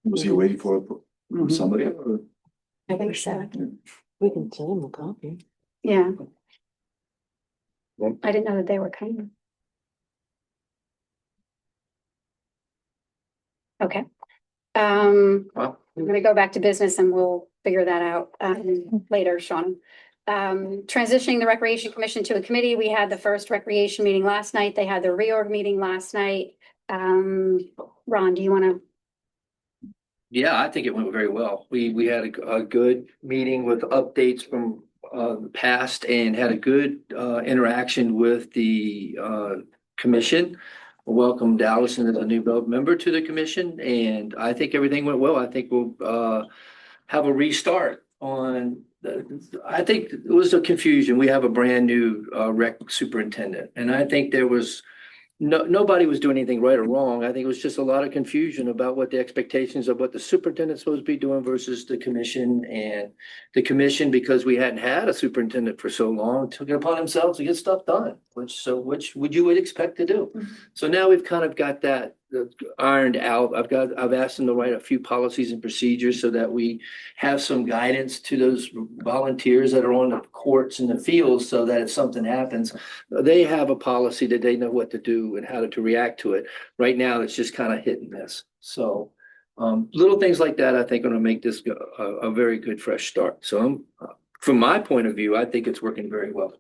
Was he waiting for somebody? or- I think so. We can send him a copy. Yeah. I didn't know that they were coming. Okay. Well, I'm gonna go back to business and we'll figure that out later, Sean. Transitioning the Recreation Commission to a committee, we had the first recreation meeting last night. They had the reorg meeting last night. Ron, do you wanna? yeah, I think it went very well. We had a good meeting with updates from the past and had a good interaction with the commission. Welcomed Allison as a new member to the commission, and I think everything went well. I think we'll have a restart on. I think it was a confusion. We have a brand new rec superintendent, and I think there was nobody was doing anything right or wrong. I think it was just a lot of confusion about what the expectations of what the superintendent's supposed to be doing versus the commission. And the commission, because we hadn't had a superintendent for so long, took it upon themselves to get stuff done, which would you would expect to do. So now we've kind of got that ironed out. I've asked them to write a few policies and procedures so that we have some guidance to those volunteers that are on the courts and the fields, so that if something happens, they have a policy that they know what to do and how to react to it. Right now, it's just kind of hit and miss. So little things like that, I think, are going to make this a very good fresh start. So from my point of view, I think it's working very well.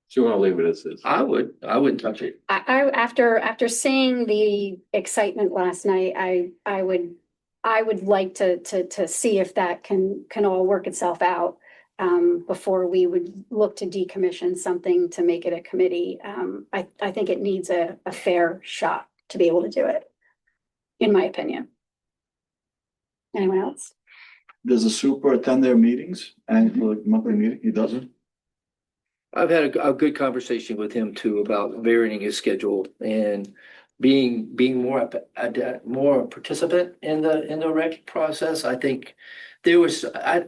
So you want to leave it as is? I wouldn't touch it. After seeing the excitement last night, I would like to see if that can all work itself out before we would look to decommission something to make it a committee. I think it needs a fair shot to be able to do it, in my opinion. Anyone else? Does the super attend their meetings and like monthly meeting? He doesn't? I've had a good conversation with him too about varying his schedule and being more participant in the rec process. I think there was, I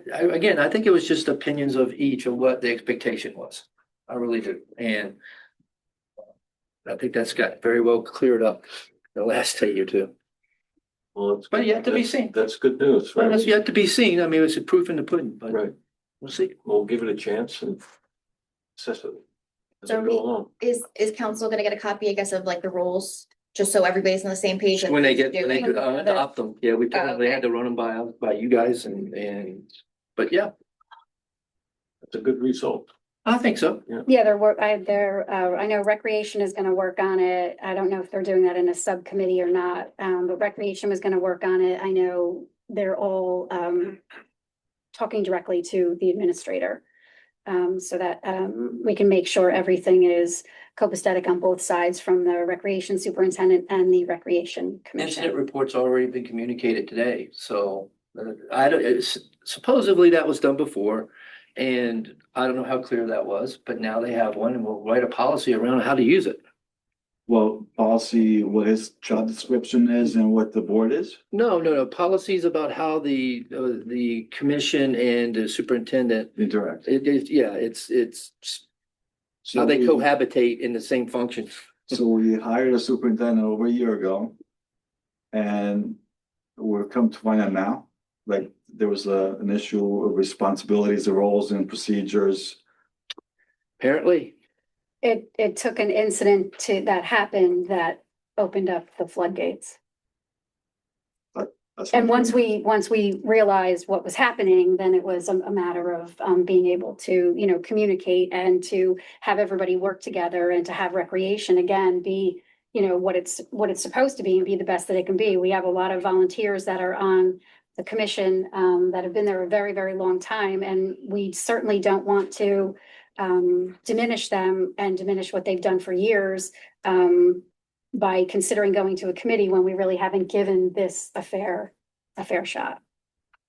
think it was just opinions of each of what the expectation was. I really do. And I think that's got very well cleared up the last day or two. Well, it's. But yet to be seen. That's good news, Well, right? that's yet to be seen. I mean, it's a proof in the pudding, but Right. we'll see. We'll give it a chance and assess it as So we go along. Is council gonna get a copy, I guess, of like the rules, just so everybody's on the same page? When they Doing- adopt them, yeah, we definitely had okay. to run them by you guys and, but yeah, It's a good result. I think so. Yeah, I know Recreation is gonna work on it. I don't know if they're doing that in a subcommittee or not, but Recreation was gonna work on it. I know they're all talking directly to the administrator. So that we can make sure everything is copacetic on both sides, from the Recreation Superintendent and the Recreation Incident Commission. report's already been communicated today, so I don't, supposedly that was done before. And I don't know how clear that was, but now they have one and we'll write a policy around how to use it. Well, policy, what his job description is and what the board is? No, policies about how the commission and the superintendent, Interact. it's So how they we- cohabitate in the same function. So we hired a superintendent over a year ago. And we're come to find out now, like there was an issue of responsibilities, the roles and procedures. Apparently, It took an incident that happened that opened up the floodgates. That's And what- once we realized what was happening, then it was a matter of being able to, communicate and to have everybody work together and to have recreation again be, what it's supposed to be and be the best that it can be. We have a lot of volunteers that are on the commission that have been there a very, very long time, and we certainly don't want to diminish them and diminish what they've done for years by considering going to a committee when we really haven't given this a fair shot.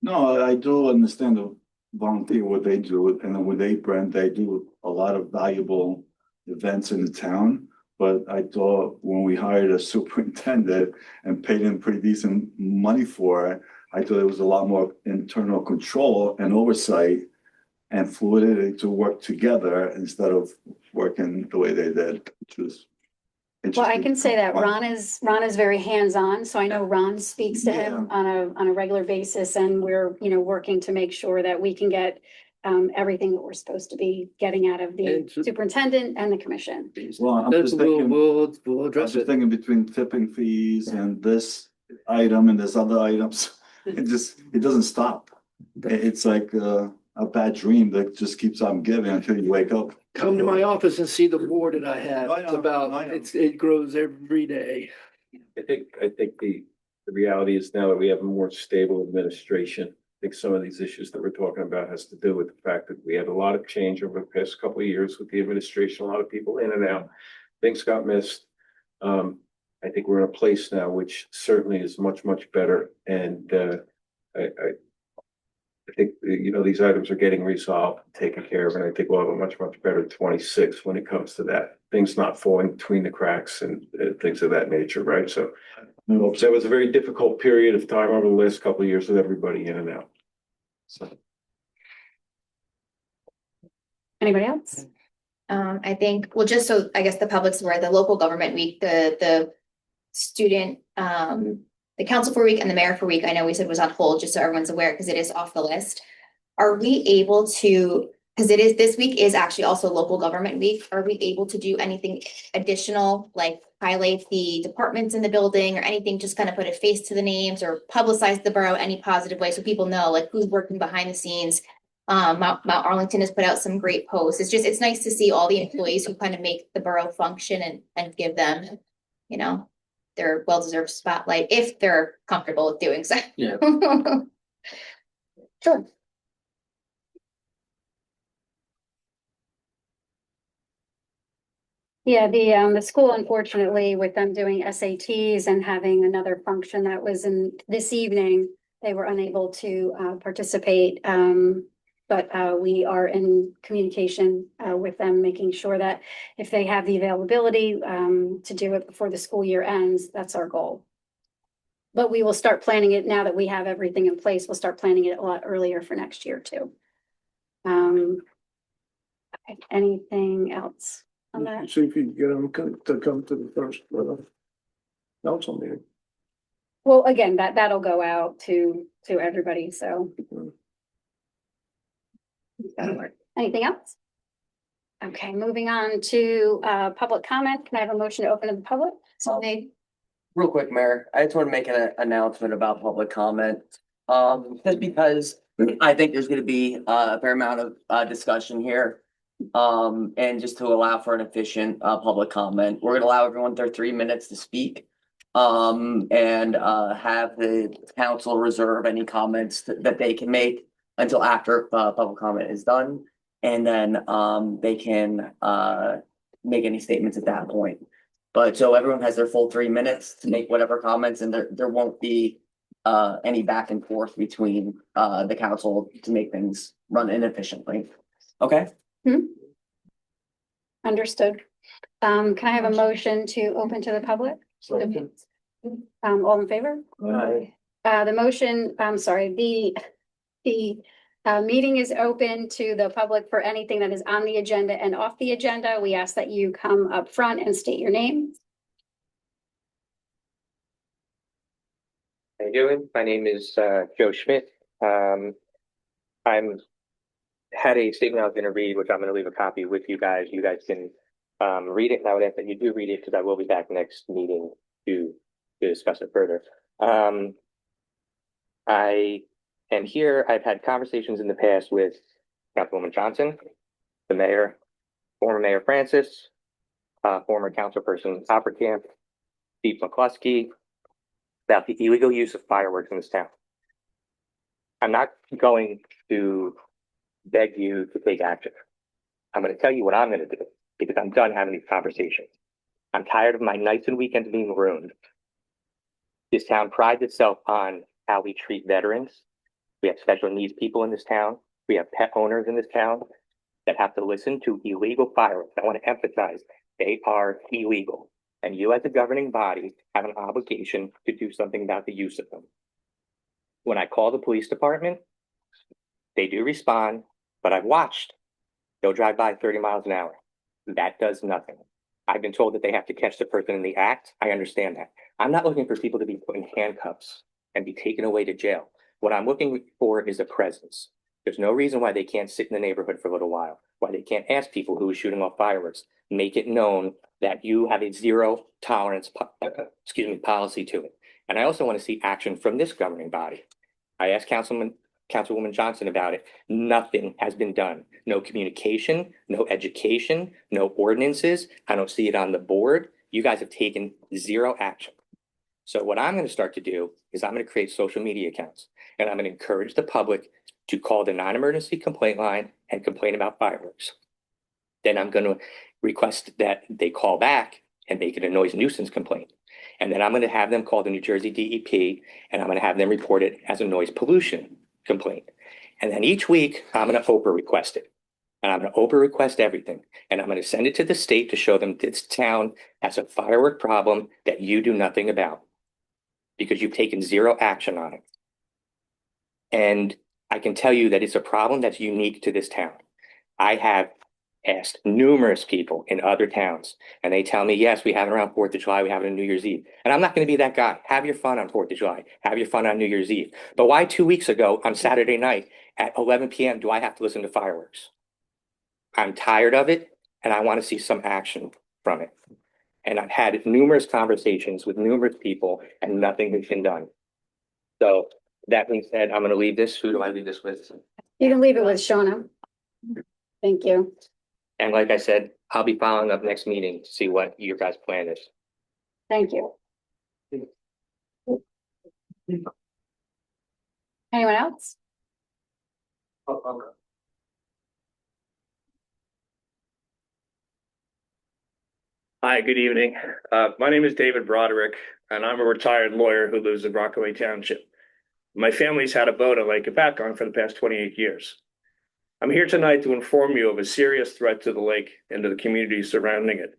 No, I do understand the volunteer, what they do, and with A-Brand, they do a lot of valuable events in the town. But I thought when we hired a superintendent and paid him pretty decent money for it, I thought there was a lot more internal control and oversight and fluidity to work together instead of working the way they did, which was It's Well, I just- can say that Ron is very hands-on, so I know Ron speaks to him on a regular basis, and we're, working to make sure that we can get everything that we're supposed to be getting out of the And so- superintendent and the commission. Well, I'm just thinking, We'll I'm address just it. thinking between tipping fees and this item and there's other items. It doesn't stop. It's like a bad dream that just keeps on giving until you wake up. Come to my office and see the board that I have. I know, It's about, I know. it grows every day. I think the reality is now that we have a more stable administration. I think some of these issues that we're talking about has to do with the fact that we had a lot of change over the past couple of years with the administration, a lot of people in and out. Things got missed. I think we're in a place now which certainly is much, much better. And I think, these items are getting resolved, taken care of, and I think we'll have a much, much better 26 when it comes to that. Things not falling between the cracks and things of that nature, right? So it was a very difficult period of time over the last couple of years with everybody in and out. So. Anybody else? I think, well, just so I guess the public's aware, the local government week, the student, the council for week and the mayor for week, I know we said was on hold, just so everyone's aware, because it is off the list. Are we able to, because this week is actually also local government week, are we able to do anything additional, like highlight the departments in the building or anything, just kind of put a face to the names or publicize the borough any positive way so people know like who's working behind the scenes? Mount Arlington has put out some great posts. It's nice to see all the employees who kind of make the borough function and give them, their well-deserved spotlight if they're comfortable with doing so. Yeah. Sure. Yeah, the school, unfortunately, with them doing SATs and having another function that was in this evening, they were unable to participate. But we are in communication with them, making sure that if they have the availability to do it before the school year ends, that's our goal. But we will start planning it now that we have everything in place. We'll start planning it a lot earlier for next year too. Anything else on that? See if you can get them to come to the first council meeting. Well, again, that'll go out to everybody, so. That'll work. Anything else? Okay, moving on to public comment. Can I have a motion to open to the public? So made. Real quick, Mayor, I just want to make an announcement about public comment. Just because I think there's gonna be a fair amount of discussion here. And just to allow for an efficient public comment, we're gonna allow everyone their 3 minutes to speak. And have the council reserve any comments that they can make until after public comment is done. And then they can make any statements at that point. But so everyone has their full 3 minutes to make whatever comments, and there won't be any back and forth between the council to make things run inefficiently. Okay? Understood. Can I have a motion to open to the public? All in favor? The motion, I'm sorry, the meeting is open to the public for anything that is on the agenda and off the agenda. We ask that you come up front and state your name. How you doing? My name is Joe Schmidt. I'm had a statement I was going to read, which I'm going to leave a copy with you guys. You guys can read it, and I would ask that you do read it because I will be back next meeting to discuss it further. I am here. I've had conversations in the past with Councilwoman Johnson, the mayor, former Mayor Francis, former councilperson Opperkamp, Steve McCluskey, about the illegal use of fireworks in this town. I'm not going to beg you to take action. I'm going to tell you what I'm going to do because I'm done having these conversations. I'm tired of my nights and weekends being ruined. This town prides itself on how we treat veterans. We have special needs people in this town. We have pet owners in this town that have to listen to illegal fireworks. I want to emphasize they are illegal. And you as a governing body have an obligation to do something about the use of them. When I call the police department, they do respond, but I've watched. They'll drive by 30 miles an hour. That does nothing. I've been told that they have to catch the person in the act. I understand that. I'm not looking for people to be put in handcuffs and be taken away to jail. What I'm looking for is a presence. There's no reason why they can't sit in the neighborhood for a little while, why they can't ask people who are shooting off fireworks. Make it known that you have a zero tolerance, policy to it. And I also want to see action from this governing body. I asked Councilwoman Johnson about it. Nothing has been done. No communication, no education, no ordinances. I don't see it on the board. You guys have taken zero action. So what I'm going to start to do is I'm going to create social media accounts, and I'm going to encourage the public to call the non-emergency complaint line and complain about fireworks. Then I'm going to request that they call back and make it a noise nuisance complaint. And then I'm going to have them call the New Jersey DEP, and I'm going to have them report it as a noise pollution complaint. And then each week I'm going to Oprah request it. And I'm going to Oprah request everything. And I'm going to send it to the state to show them this town has a firework problem that you do nothing about, because you've taken zero action on it. And I can tell you that it's a problem that's unique to this town. I have asked numerous people in other towns, and they tell me, yes, we have it around 4th of July, we have it on New Year's Eve. And I'm not going to be that guy. Have your fun on 4th of July. Have your fun on New Year's Eve. But why 2 weeks ago on Saturday night at 11 p.m. do I have to listen to fireworks? I'm tired of it, and I want to see some action from it. And I've had numerous conversations with numerous people, and nothing has been done. So that being said, I'm going to leave this. Who do I leave this with? You can leave it with Shawna. Thank you. And like I said, I'll be following up next meeting to see what your guys' plan is. Thank you. Anyone else? Hi, good evening. My name is David Broderick, and I'm a retired lawyer who lives in Rockaway Township. My family's had a boat on Lake Apacon for the past 28 years. I'm here tonight to inform you of a serious threat to the lake and to the community surrounding it.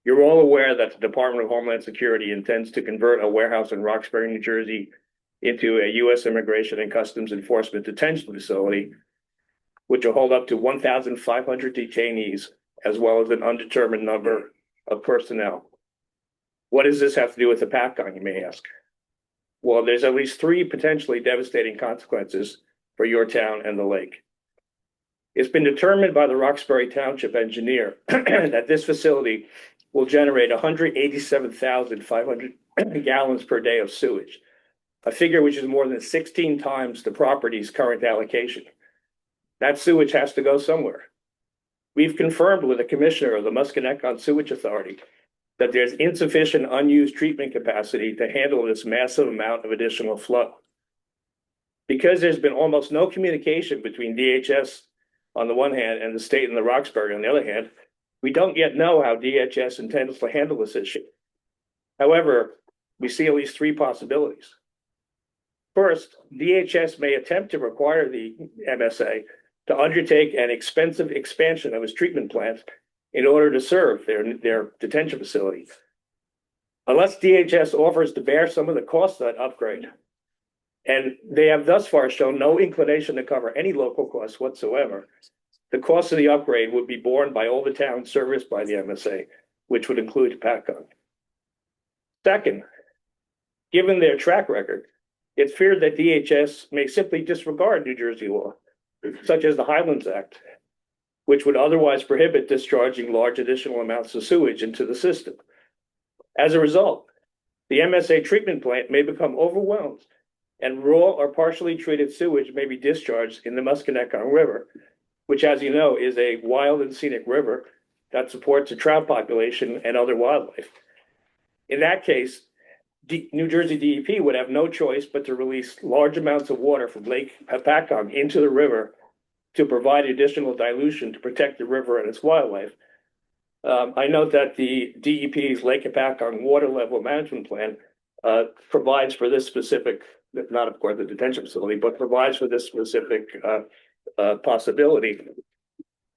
You're all aware that the Department of Homeland Security intends to convert a warehouse in Roxbury, New Jersey into a U.S. Immigration and Customs Enforcement detention facility, which will hold up to 1,500 detainees, as well as an undetermined number of personnel. What does this have to do with Apacon, you may ask? Well, there's at least 3 potentially devastating consequences for your town and the lake. It's been determined by the Roxbury Township engineer that this facility will generate 187,500 gallons per day of sewage, a figure which is more than 16 times the property's current allocation. That sewage has to go somewhere. We've confirmed with the commissioner of the Musconetcong Sewage Authority that there's insufficient unused treatment capacity to handle this massive amount of additional flow. Because there's been almost no communication between DHS on the one hand and the state and the Roxbury on the other hand, we don't yet know how DHS intends to handle this issue. However, we see at least 3 possibilities. First, DHS may attempt to require the MSA to undertake an expensive expansion of its treatment plant in order to serve their detention facility. Unless DHS offers to bear some of the costs of that upgrade, and they have thus far shown no inclination to cover any local costs whatsoever, the cost of the upgrade would be borne by all the towns serviced by the MSA, which would include Apacon. Second, given their track record, it's feared that DHS may simply disregard New Jersey law, such as the Highlands Act, which would otherwise prohibit discharging large additional amounts of sewage into the system. As a result, the MSA treatment plant may become overwhelmed and raw or partially treated sewage may be discharged in the Musconetcong River, which, as you know, is a wild and scenic river that supports a trout population and other wildlife. In that case, New Jersey DEP would have no choice but to release large amounts of water from Lake Apacon into the river to provide additional dilution to protect the river and its wildlife. I note that the DEP's Lake Apacon Water Level Management Plan provides for this specific, not of course the detention facility, but provides for this specific possibility.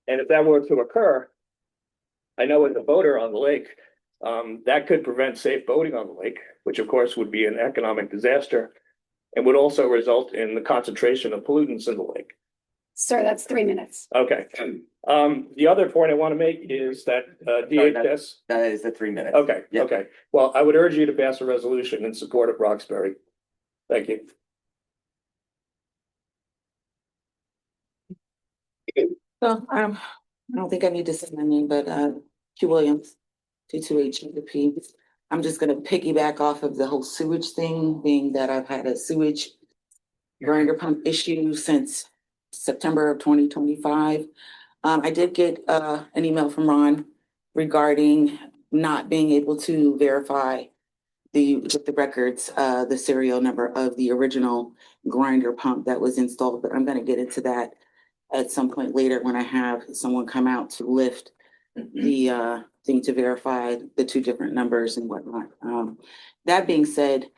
And if that were to occur, I know as a boater on the lake, that could prevent safe boating on the lake, which of course would be an economic disaster and would also result in the concentration of pollutants in the lake. Sir, that's 3 minutes. Okay. The other point I want to make is that DHS. That is the 3 minutes. Okay, Yeah. okay. Well, I would urge you to pass a resolution in support of Roxbury. Thank you. So, I don't think I need to say my name, but, Q Williams, 22H. I'm just gonna piggyback off of the whole sewage thing, being that I've had a sewage grinder pump issue since September of 2025. I did get, an email from Ron regarding not being able to verify with the records, the serial number of the original grinder pump that was installed, but I'm gonna get into that at some point later when I have someone come out to lift the thing to verify the two different numbers and whatnot. That being said,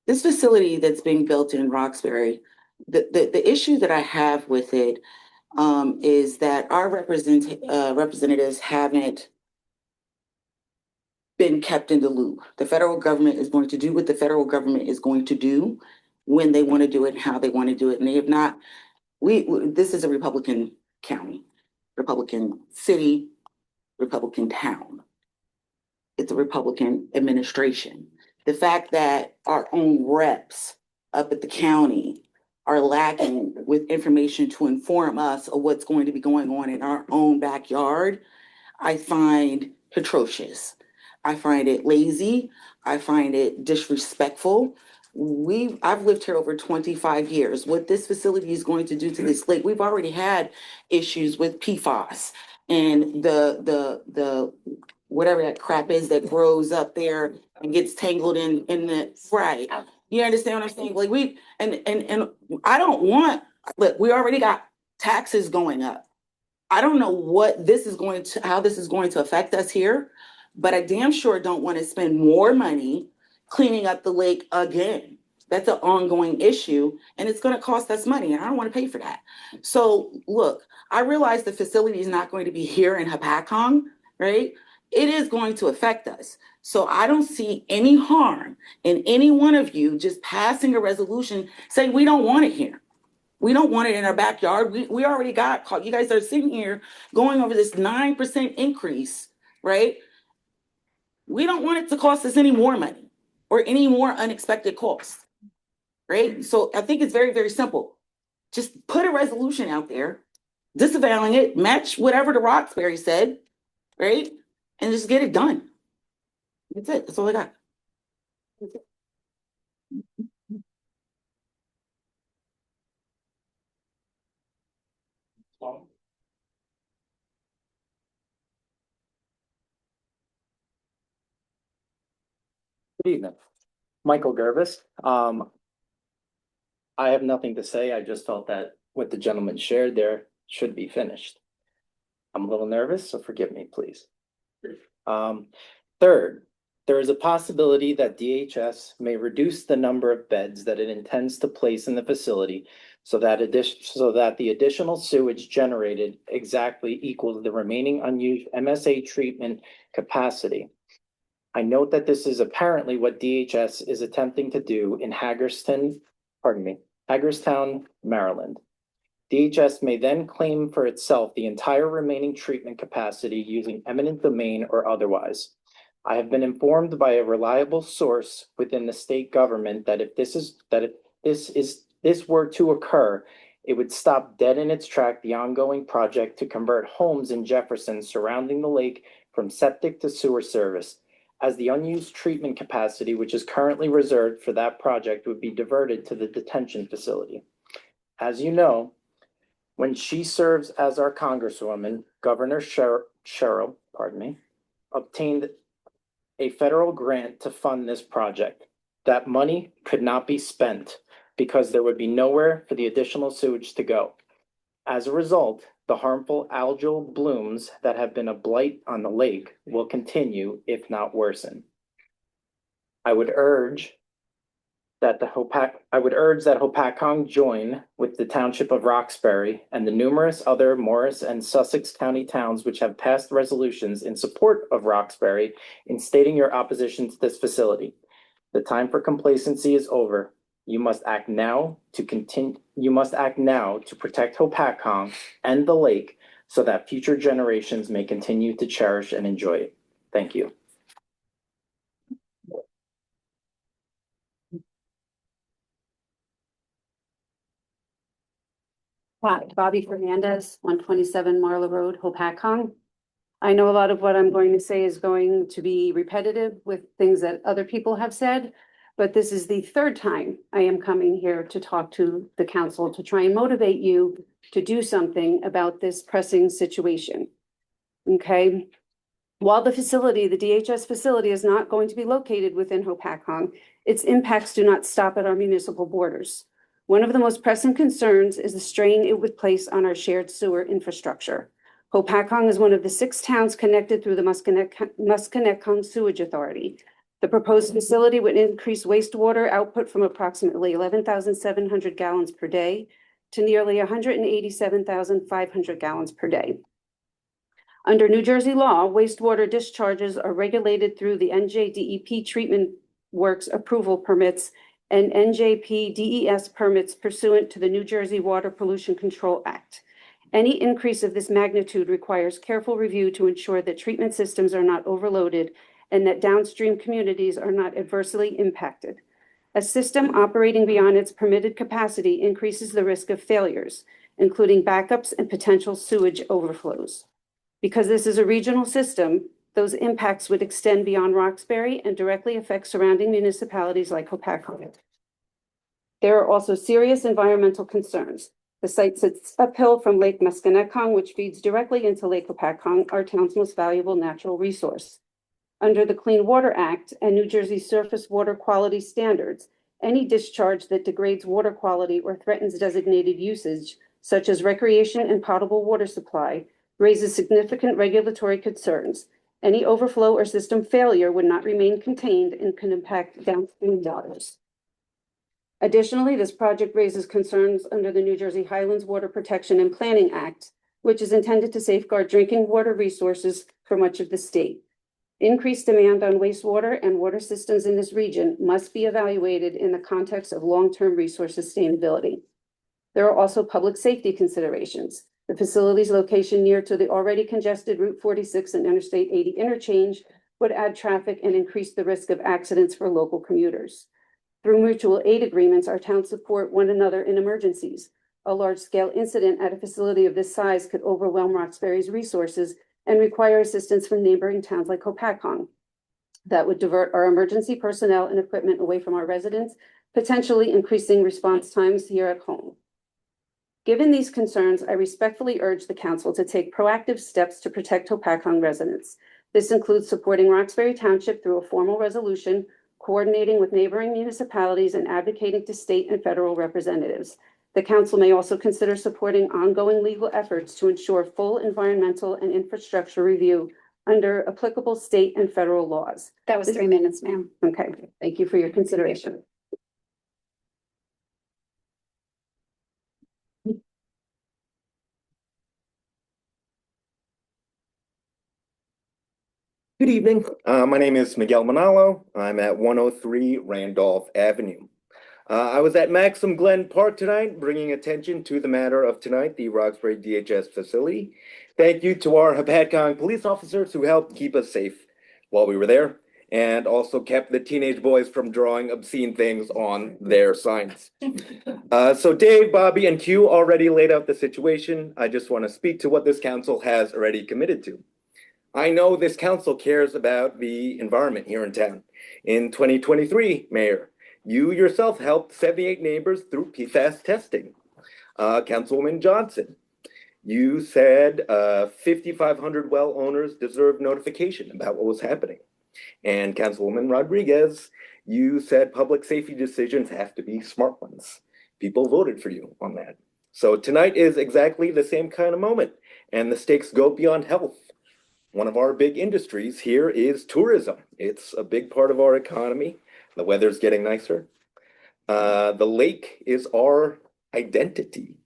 this facility that's being built in Roxbury, the issue that I have with it is that our representatives haven't been kept in the loop. The federal government is going to do what the federal government is going to do when they want to do it and how they want to do it. And they have not, this is a Republican county, Republican city, Republican town. It's a Republican administration. The fact that our own reps up at the county are lacking with information to inform us of what's going to be going on in our own backyard, I find atrocious. I find it lazy. I find it disrespectful. I've lived here over 25 years. What this facility is going to do to this lake, we've already had issues with PFAS and the whatever that crap is that grows up there and gets tangled in the, right. You understand what I'm saying? Like and I don't want, look, we already got taxes going up. I don't know what this is going to, how this is going to affect us here, but I damn sure don't want to spend more money cleaning up the lake again. That's an ongoing issue and it's going to cost us money and I don't want to pay for that. So look, I realize the facility is not going to be here in Hapakong, right? It is going to affect us. So I don't see any harm in any one of you just passing a resolution saying we don't want it here. We don't want it in our backyard. We already got caught. You guys are sitting here going over this 9% increase, right? We don't want it to cost us any more money or any more unexpected costs, right? So I think it's very, very simple. Just put a resolution out there, disavowing it, match whatever the Roxbury said, right? And just get it done. That's it. That's all I got. Good evening, Michael Gervis. I have nothing to say. I just felt that what the gentleman shared there should be finished. I'm a little nervous, so forgive me, please. Third, there is a possibility that DHS may reduce the number of beds that it intends to place in the facility so that the additional sewage generated exactly equals the remaining unused MSA treatment capacity. I note that this is apparently what DHS is attempting to do in Hagerstown, Maryland. DHS may then claim for itself the entire remaining treatment capacity using eminent domain or otherwise. I have been informed by a reliable source within the state government that if this were to occur, it would stop dead in its track the ongoing project to convert homes in Jefferson surrounding the lake from septic to sewer service, as the unused treatment capacity, which is currently reserved for that project, would be diverted to the detention facility. As you know, when she serves as our Congresswoman, Governor Cheryl, obtained a federal grant to fund this project. That money could not be spent because there would be nowhere for the additional sewage to go. As a result, the harmful algal blooms that have been a blight on the lake will continue, if not worsen. I would urge that Hopatcong join with the Township of Roxbury and the numerous other Morris and Sussex County towns which have passed resolutions in support of Roxbury in stating your opposition to this facility. The time for complacency is over. You must act now to protect Hopatcong and the lake so that future generations may continue to cherish and enjoy it. Thank you. Bobby Fernandez, 127 Marla Road, Hopatcong. I know a lot of what I'm going to say is going to be repetitive with things that other people have said, but this is the third time I am coming here to talk to the council to try and motivate you to do something about this pressing situation. Okay? While the facility, the DHS facility, is not going to be located within Hopatcong, its impacts do not stop at our municipal borders. One of the most pressing concerns is the strain it would place on our shared sewer infrastructure. Hopatcong is one of the 6 towns connected through the Musconetcong Sewage Authority. The proposed facility would increase wastewater output from approximately 11,700 gallons per day to nearly 187,500 gallons per day. Under New Jersey law, wastewater discharges are regulated through the NJDEP Treatment Works approval permits and NJP DES permits pursuant to the New Jersey Water Pollution Control Act. Any increase of this magnitude requires careful review to ensure that treatment systems are not overloaded and that downstream communities are not adversely impacted. A system operating beyond its permitted capacity increases the risk of failures, including backups and potential sewage overflows. Because this is a regional system, those impacts would extend beyond Roxbury and directly affect surrounding municipalities like Hopatcong. There are also serious environmental concerns. The site sits uphill from Lake Musconetcong, which feeds directly into Lake Hopatcong, our town's most valuable natural resource. Under the Clean Water Act and New Jersey surface water quality standards, any discharge that degrades water quality or threatens designated usage, such as recreation and potable water supply, raises significant regulatory concerns. Any overflow or system failure would not remain contained and can impact downstream waters. Additionally, this project raises concerns under the New Jersey Highlands Water Protection and Planning Act, which is intended to safeguard drinking water resources for much of the state. Increased demand on wastewater and water systems in this region must be evaluated in the context of long-term resource sustainability. There are also public safety considerations. The facility's location near to the already congested Route 46 and Interstate 80 interchange would add traffic and increase the risk of accidents for local commuters. Through mutual aid agreements, our towns support one another in emergencies. A large-scale incident at a facility of this size could overwhelm Roxbury's resources and require assistance from neighboring towns like Hopatcong. That would divert our emergency personnel and equipment away from our residents, potentially increasing response times here at home. Given these concerns, I respectfully urge the council to take proactive steps to protect Hopatcong residents. This includes supporting Roxbury Township through a formal resolution, coordinating with neighboring municipalities, and advocating to state and federal representatives. The council may also consider supporting ongoing legal efforts to ensure full environmental and infrastructure review under applicable state and federal laws. That was 3 minutes, ma'am. Okay, Thank you for your consideration. Good evening. My name is Miguel Manalo. I'm at 103 Randolph Avenue. I was at Maxim Glen Park tonight, bringing attention to the matter of tonight, the Roxbury DHS facility. Thank you to our Hopatcong police officers who helped keep us safe while we were there, and also kept the teenage boys from drawing obscene things on their signs. So Dave, Bobby, and Q already laid out the situation. I just want to speak to what this council has already committed to. I know this council cares about the environment here in town. In 2023, Mayor, you yourself helped 78 neighbors through PFAS testing. Councilwoman Johnson, you said 5,500 well owners deserve notification about what was happening. And Councilwoman Rodriguez, you said public safety decisions have to be smart ones. People voted for you on that. So tonight is exactly the same kind of moment, and the stakes go beyond health. One of our big industries here is tourism. It's a big part of our economy. The weather's getting nicer. The lake is our identity.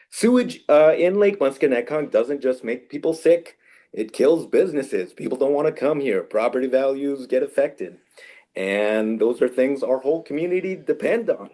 Sewage in Lake Musconetcong doesn't just make people sick. It kills businesses. People don't want to come here. Property values get affected. And those are things our whole community depend on.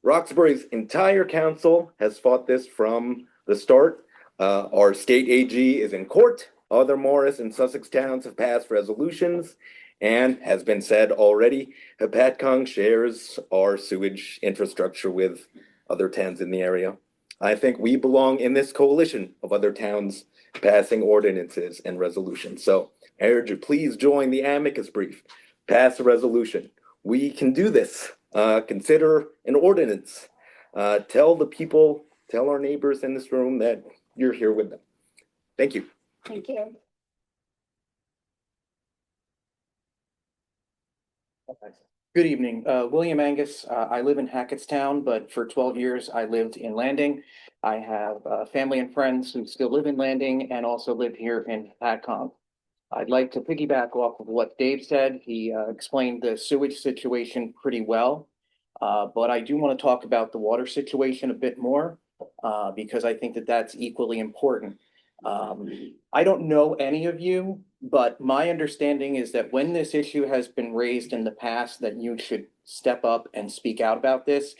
Roxbury's entire council has fought this from the start. Our state AG is in court. Other Morris and Sussex towns have passed resolutions. And has been said already, Hepatcong shares our sewage infrastructure with other towns in the area. I think we belong in this coalition of other towns passing ordinances and resolutions. So I urge you, please join the amicus brief, pass a resolution. We can do this. Consider an ordinance. Tell the people, tell our neighbors in this room that you're here with them. Thank you. Thank you. Good evening, William Angus. I live in Hackettstown, but for 12 years I lived in Landing. I have family and friends who still live in Landing and also live here in Hackettstown. I'd like to piggyback off of what Dave said. He explained the sewage situation pretty well. But I do want to talk about the water situation a bit more because I think that that's equally important. I don't know any of you, but my understanding is that when this issue has been raised in the past, that you should step up and speak out about this.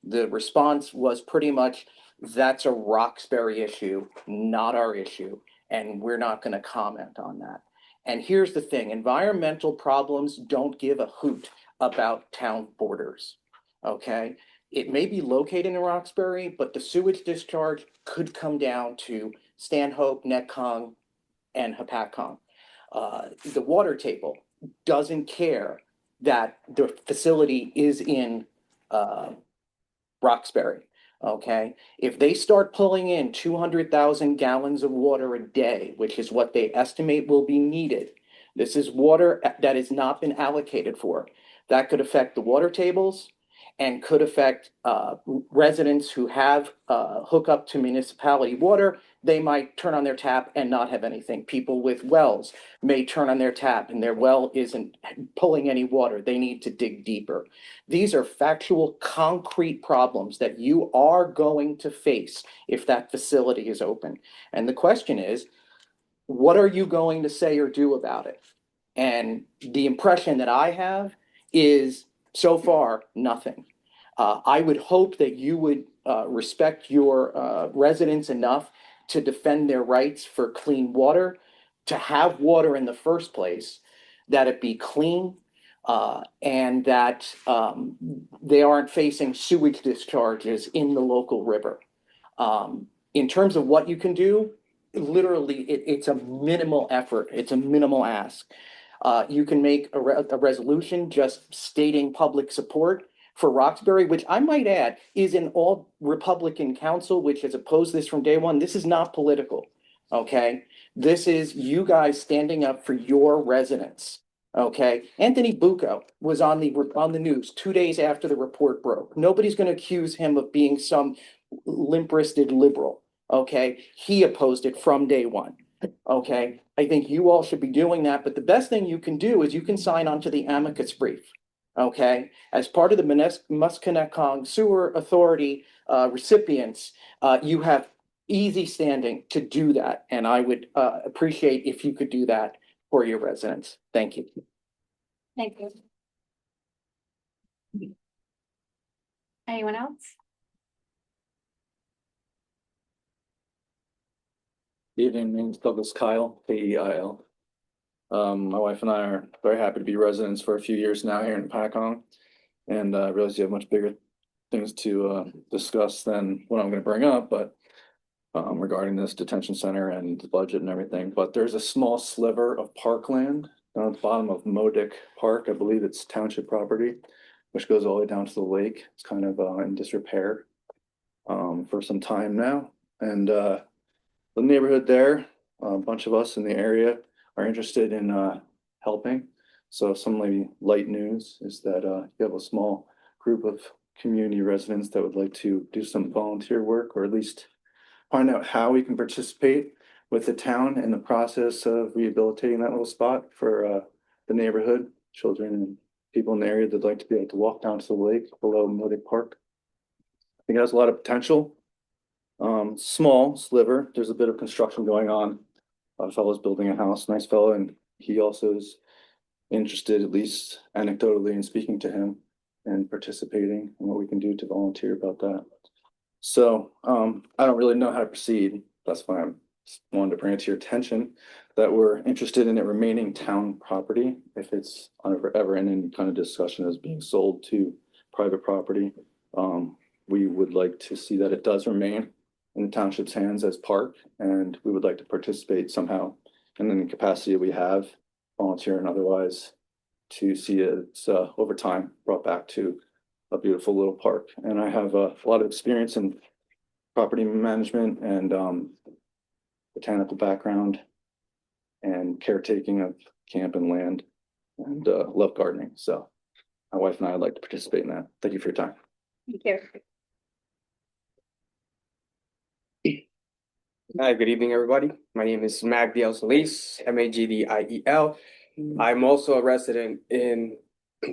The response was pretty much, that's a Roxbury issue, not our issue, and we're not going to comment on that. And here's the thing, environmental problems don't give a hoot about town borders, okay? It may be located in Roxbury, but the sewage discharge could come down to Stanhope, Netcong, and Hepatcong. The water table doesn't care that the facility is in Roxbury, okay? If they start pulling in 200,000 gallons of water a day, which is what they estimate will be needed, this is water that has not been allocated for. That could affect the water tables and could affect residents who have hookup to municipality water. They might turn on their tap and not have anything. People with wells may turn on their tap and their well isn't pulling any water. They need to dig deeper. These are factual, concrete problems that you are going to face if that facility is open. And the question is, what are you going to say or do about it? And the impression that I have is, so far, nothing. I would hope that you would respect your residents enough to defend their rights for clean water, to have water in the first place, that it be clean, and that they aren't facing sewage discharges in the local river. In terms of what you can do, literally, it's a minimal effort. It's a minimal ask. You can make a resolution just stating public support for Roxbury, which I might add is an all Republican council, which has opposed this from day one. This is not political, okay? This is you guys standing up for your residents, okay? Anthony Bucco was on the news 2 days after the report broke. Nobody's going to accuse him of being some limp-wristed liberal, okay? He opposed it from day one. Okay, I think you all should be doing that, but the best thing you can do is you can sign on to the amicus brief. Okay, as part of the Musconetcong Sewer Authority recipients, you have easy standing to do that, and I would appreciate if you could do that for your residents. Thank you. Thank you. Anyone else? Evening, my name's Douglas Kyle, Keil. My wife and I are very happy to be residents for a few years now here in Hepatcong. And I realize you have much bigger things to discuss than what I'm going to bring up, but regarding this detention center and the budget and everything. But there's a small sliver of parkland down at the bottom of Modic Park. I believe it's township property, which goes all the way down to the lake. It's kind of in disrepair for some time now. And the neighborhood there, a bunch of us in the area are interested in helping. So some maybe light news is that you have a small group of community residents that would like to do some volunteer work, or at least find out how we can participate with the town in the process of rehabilitating that little spot for the neighborhood, children and people in the area that'd like to be able to walk down to the lake below Modic Park. I think it has a lot of potential. Small sliver, there's a bit of construction going on. A fellow's building a house, nice fellow, and he also is interested, at least anecdotally, in speaking to him and participating and what we can do to volunteer about that. So I don't really know how to proceed. That's why I'm just wanted to bring it to your attention that we're interested in it remaining town property if it's ever in any kind of discussion as being sold to private property. We would like to see that it does remain in the township's hands as park, and we would like to participate somehow in any capacity we have, volunteer and otherwise, to see it over time brought back to a beautiful little park. And I have a lot of experience in property management and botanical background and caretaking of camp and land, and love gardening. So my wife and I would like to participate in that. Thank you for your time. Thank you. Hi, good evening, everybody. My name is Magdiel Solis, Magdiel. I'm also a resident in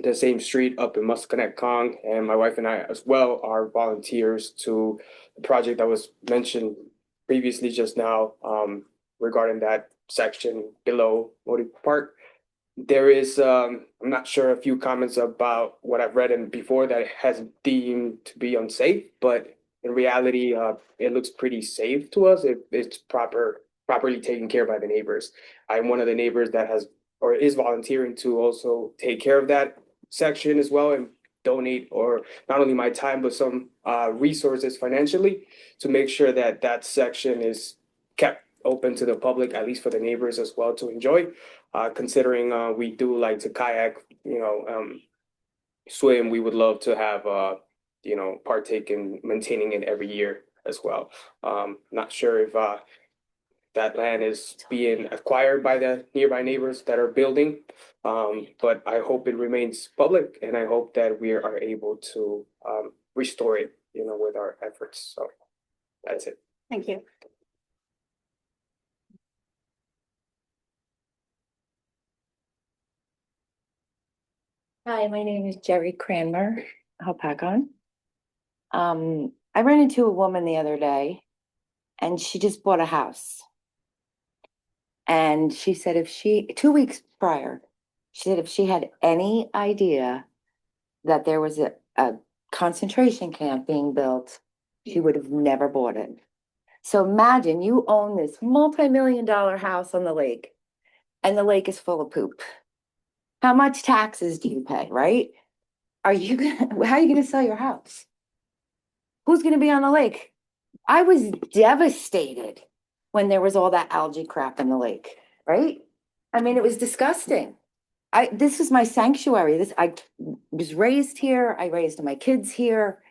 the same street up in Musconetcong, and my wife and I as well are volunteers to the project that was mentioned previously just now regarding that section below Modi Park. There is, I'm not sure, a few comments about what I've read in before that has deemed to be unsafe, but in reality, it looks pretty safe to us if it's properly taken care of by the neighbors. I'm one of the neighbors that has or is volunteering to also take care of that section as well and donate, or not only my time, but some resources financially to make sure that that section is kept open to the public, at least for the neighbors as well to enjoy. Considering we do like to kayak, swim, we would love to have partake in maintaining it every year as well. Not sure if that land is being acquired by the nearby neighbors that are building, but I hope it remains public, and I hope that we are able to restore it, with our efforts. So that's it. Thank you. Hi, my name is Jerry Cranmer, Hopakon. I ran into a woman the other day and she just bought a house. And she said 2 weeks prior, she said if she had any idea that there was a concentration camp being built, she would have never bought it. So imagine you own this multi-million-dollar house on the lake and the lake is full of poop. How much taxes do you pay, right? How are you gonna sell your house? Who's gonna be on the lake? I was devastated when there was all that algae crap in the lake, right? I mean, it was disgusting. This was my sanctuary. I was raised here. I raised my kids here.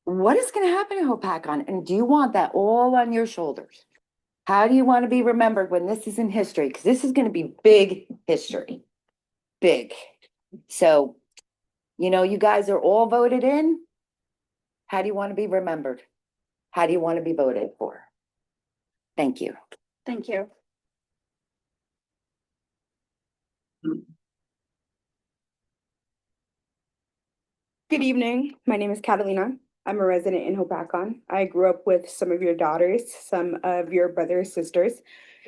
What is gonna happen in Hopakon? And do you want that all on your shoulders? How do you want to be remembered when this is in history? Because this is gonna be big history. Big. So, you guys are all voted in. How do you want to be remembered? How do you want to be voted for? Thank you. Thank you. Good evening. My name is Catalina. I'm a resident in Hopakon. I grew up with some of your daughters, some of your brothers, sisters.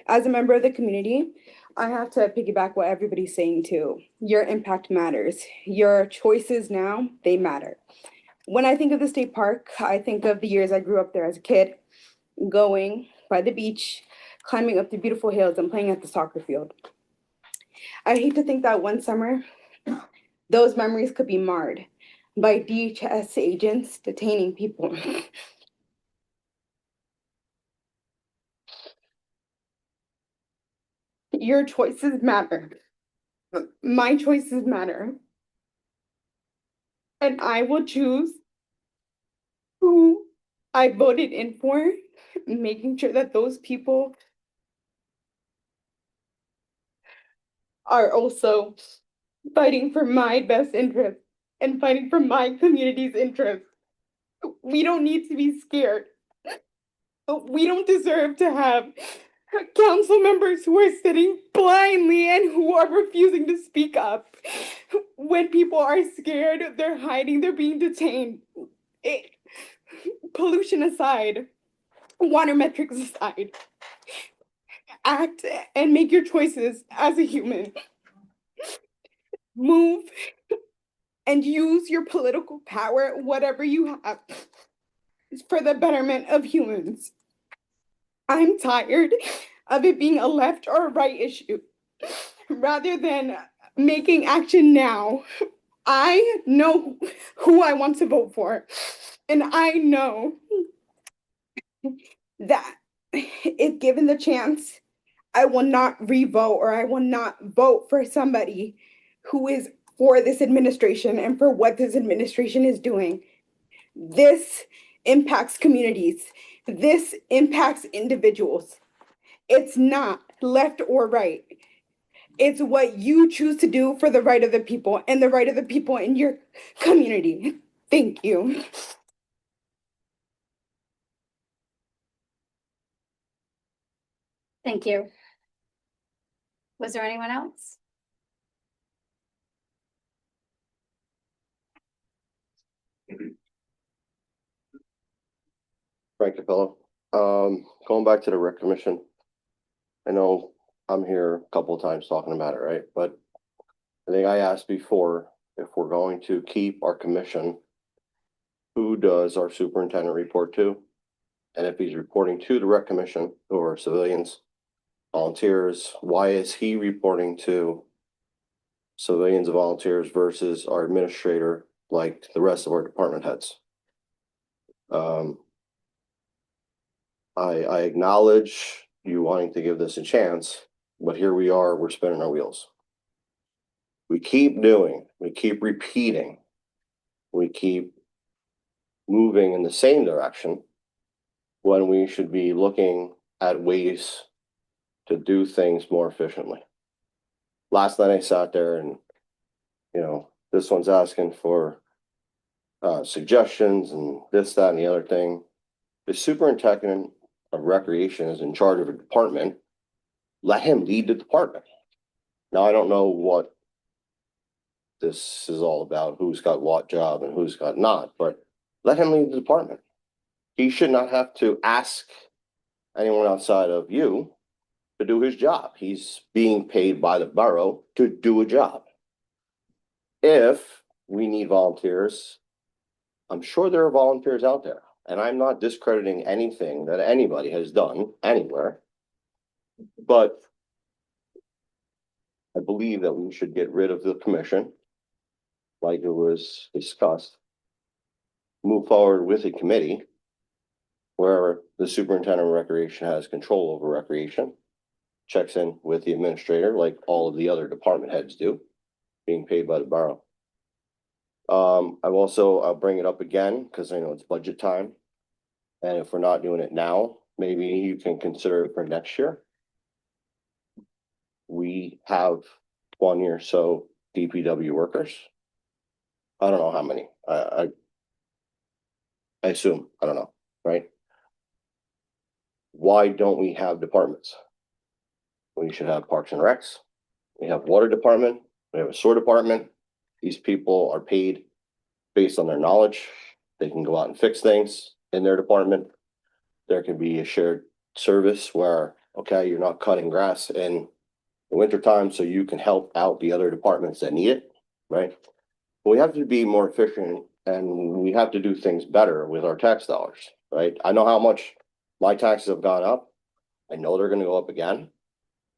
As a member of the community, I have to piggyback what everybody's saying too. Your impact matters. Your choices now, they matter. When I think of the state park, I think of the years I grew up there as a kid, going by the beach, climbing up the beautiful hills and playing at the soccer field. I hate to think that one summer, those memories could be marred by DHS agents detaining people. Your choices matter. My choices matter. And I will choose who I voted in for, making sure that those people are also fighting for my best interest and fighting for my community's interest. We don't need to be scared. We don't deserve to have council members who are sitting blindly and who are refusing to speak up. When people are scared, they're hiding, they're being detained. Pollution aside, water metrics aside, act and make your choices as a human. Move and use your political power, whatever you have, for the betterment of humans. I'm tired of it being a left or a right issue. Rather than making action now, I know who I want to vote for. And I know that if given the chance, I will not revote or I will not vote for somebody who is for this administration and for what this administration is doing. This impacts communities. This impacts individuals. It's not left or right. It's what you choose to do for the right of the people and the right of the people in your community. Thank you. Thank you. Was there anyone else? Frank Capello. Going back to the rec commission. I know I'm here a couple of times talking about it, right? But I think I asked before, if we're going to keep our commission, who does our superintendent report to? And if he's reporting to the rec commission, who are civilians, volunteers, why is he reporting to civilians and volunteers versus our administrator, like the rest of our department heads? I acknowledge you wanting to give this a chance, but here we are, we're spinning our wheels. We keep repeating, we keep moving in the same direction when we should be looking at ways to do things more efficiently. Last night I sat there and, this one's asking for suggestions and this, that, and the other thing. The superintendent of recreation is in charge of a department. Let him lead the department. Now, I don't know what this is all about, who's got what job and who's got not, but let him lead the department. He should not have to ask anyone outside of you to do his job. He's being paid by the borough to do a job. If we need volunteers, I'm sure there are volunteers out there, and I'm not discrediting anything that anybody has done anywhere, but I believe that we should get rid of the commission, like it was discussed, move forward with a committee where the superintendent of recreation has control over recreation, checks in with the administrator like all of the other department heads do, being paid by the borough. I'll bring it up again because I know it's budget time. And if we're not doing it now, maybe you can consider it for next year. We have 1 year or so DPW workers. I don't know how many. I assume, I don't know, right? Why don't we have departments? We should have Parks and Recs. We have water department. We have a sewer department. These people are paid based on their knowledge. They can go out and fix things in their department. There can be a shared service where, okay, you're not cutting grass in the wintertime, so you can help out the other departments that need it, right? But we have to be more efficient and we have to do things better with our tax dollars, right? I know how much my taxes have gone up. I know they're gonna go up again.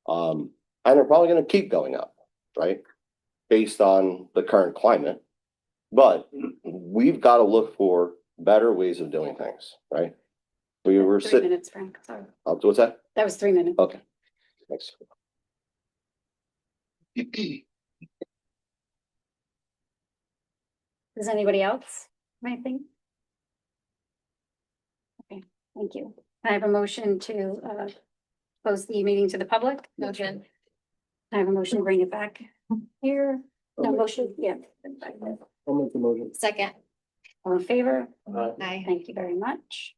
And they're probably gonna keep going up, right? Based on the current climate. But we've got to look for better ways of doing things, right? We were 3 sitting. minutes, Frank, sorry. What's that? That was 3 minutes. Okay. Thanks. Does anybody else have anything? Okay, thank you. I have a motion to close the meeting to the public. Motion. I have a motion to bring it back here. No motion, yeah. I'll make the motion. Second. All in favor? Aye. Thank you very much.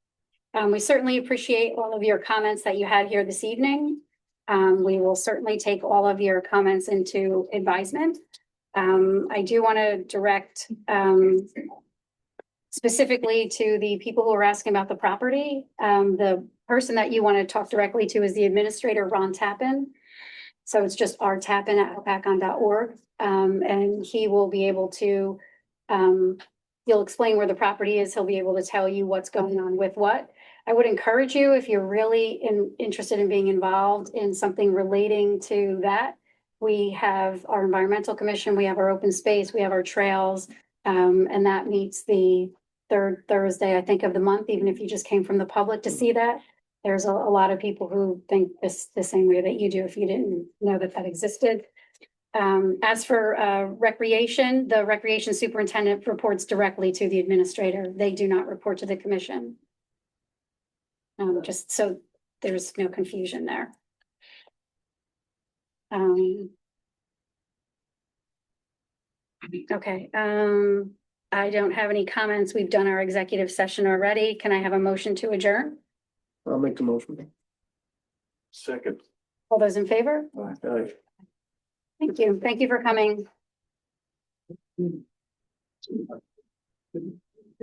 We certainly appreciate all of your comments that you had here this evening. We will certainly take all of your comments into advisement. I do want to direct specifically to the people who are asking about the property. The person that you want to talk directly to is the administrator, Ron Tappan. So it's just rtappan@hopakon.org. And he will be able to You'll explain where the property is. He'll be able to tell you what's going on with what. I would encourage you, if you're really interested in being involved in something relating to that. We have our environmental commission, we have our open space, we have our trails, and that meets the third Thursday, I think, of the month, even if you just came from the public to see that. There's a lot of people who think this the same way that you do, if you didn't know that that existed. As for recreation, the recreation superintendent reports directly to the administrator. They do not report to the commission. Just so there's no confusion there. Okay, I don't have any comments. We've done our executive session already. Can I have a motion to adjourn? I'll make the motion. Second. All those in favor? Aye. Thank you. Thank you for coming.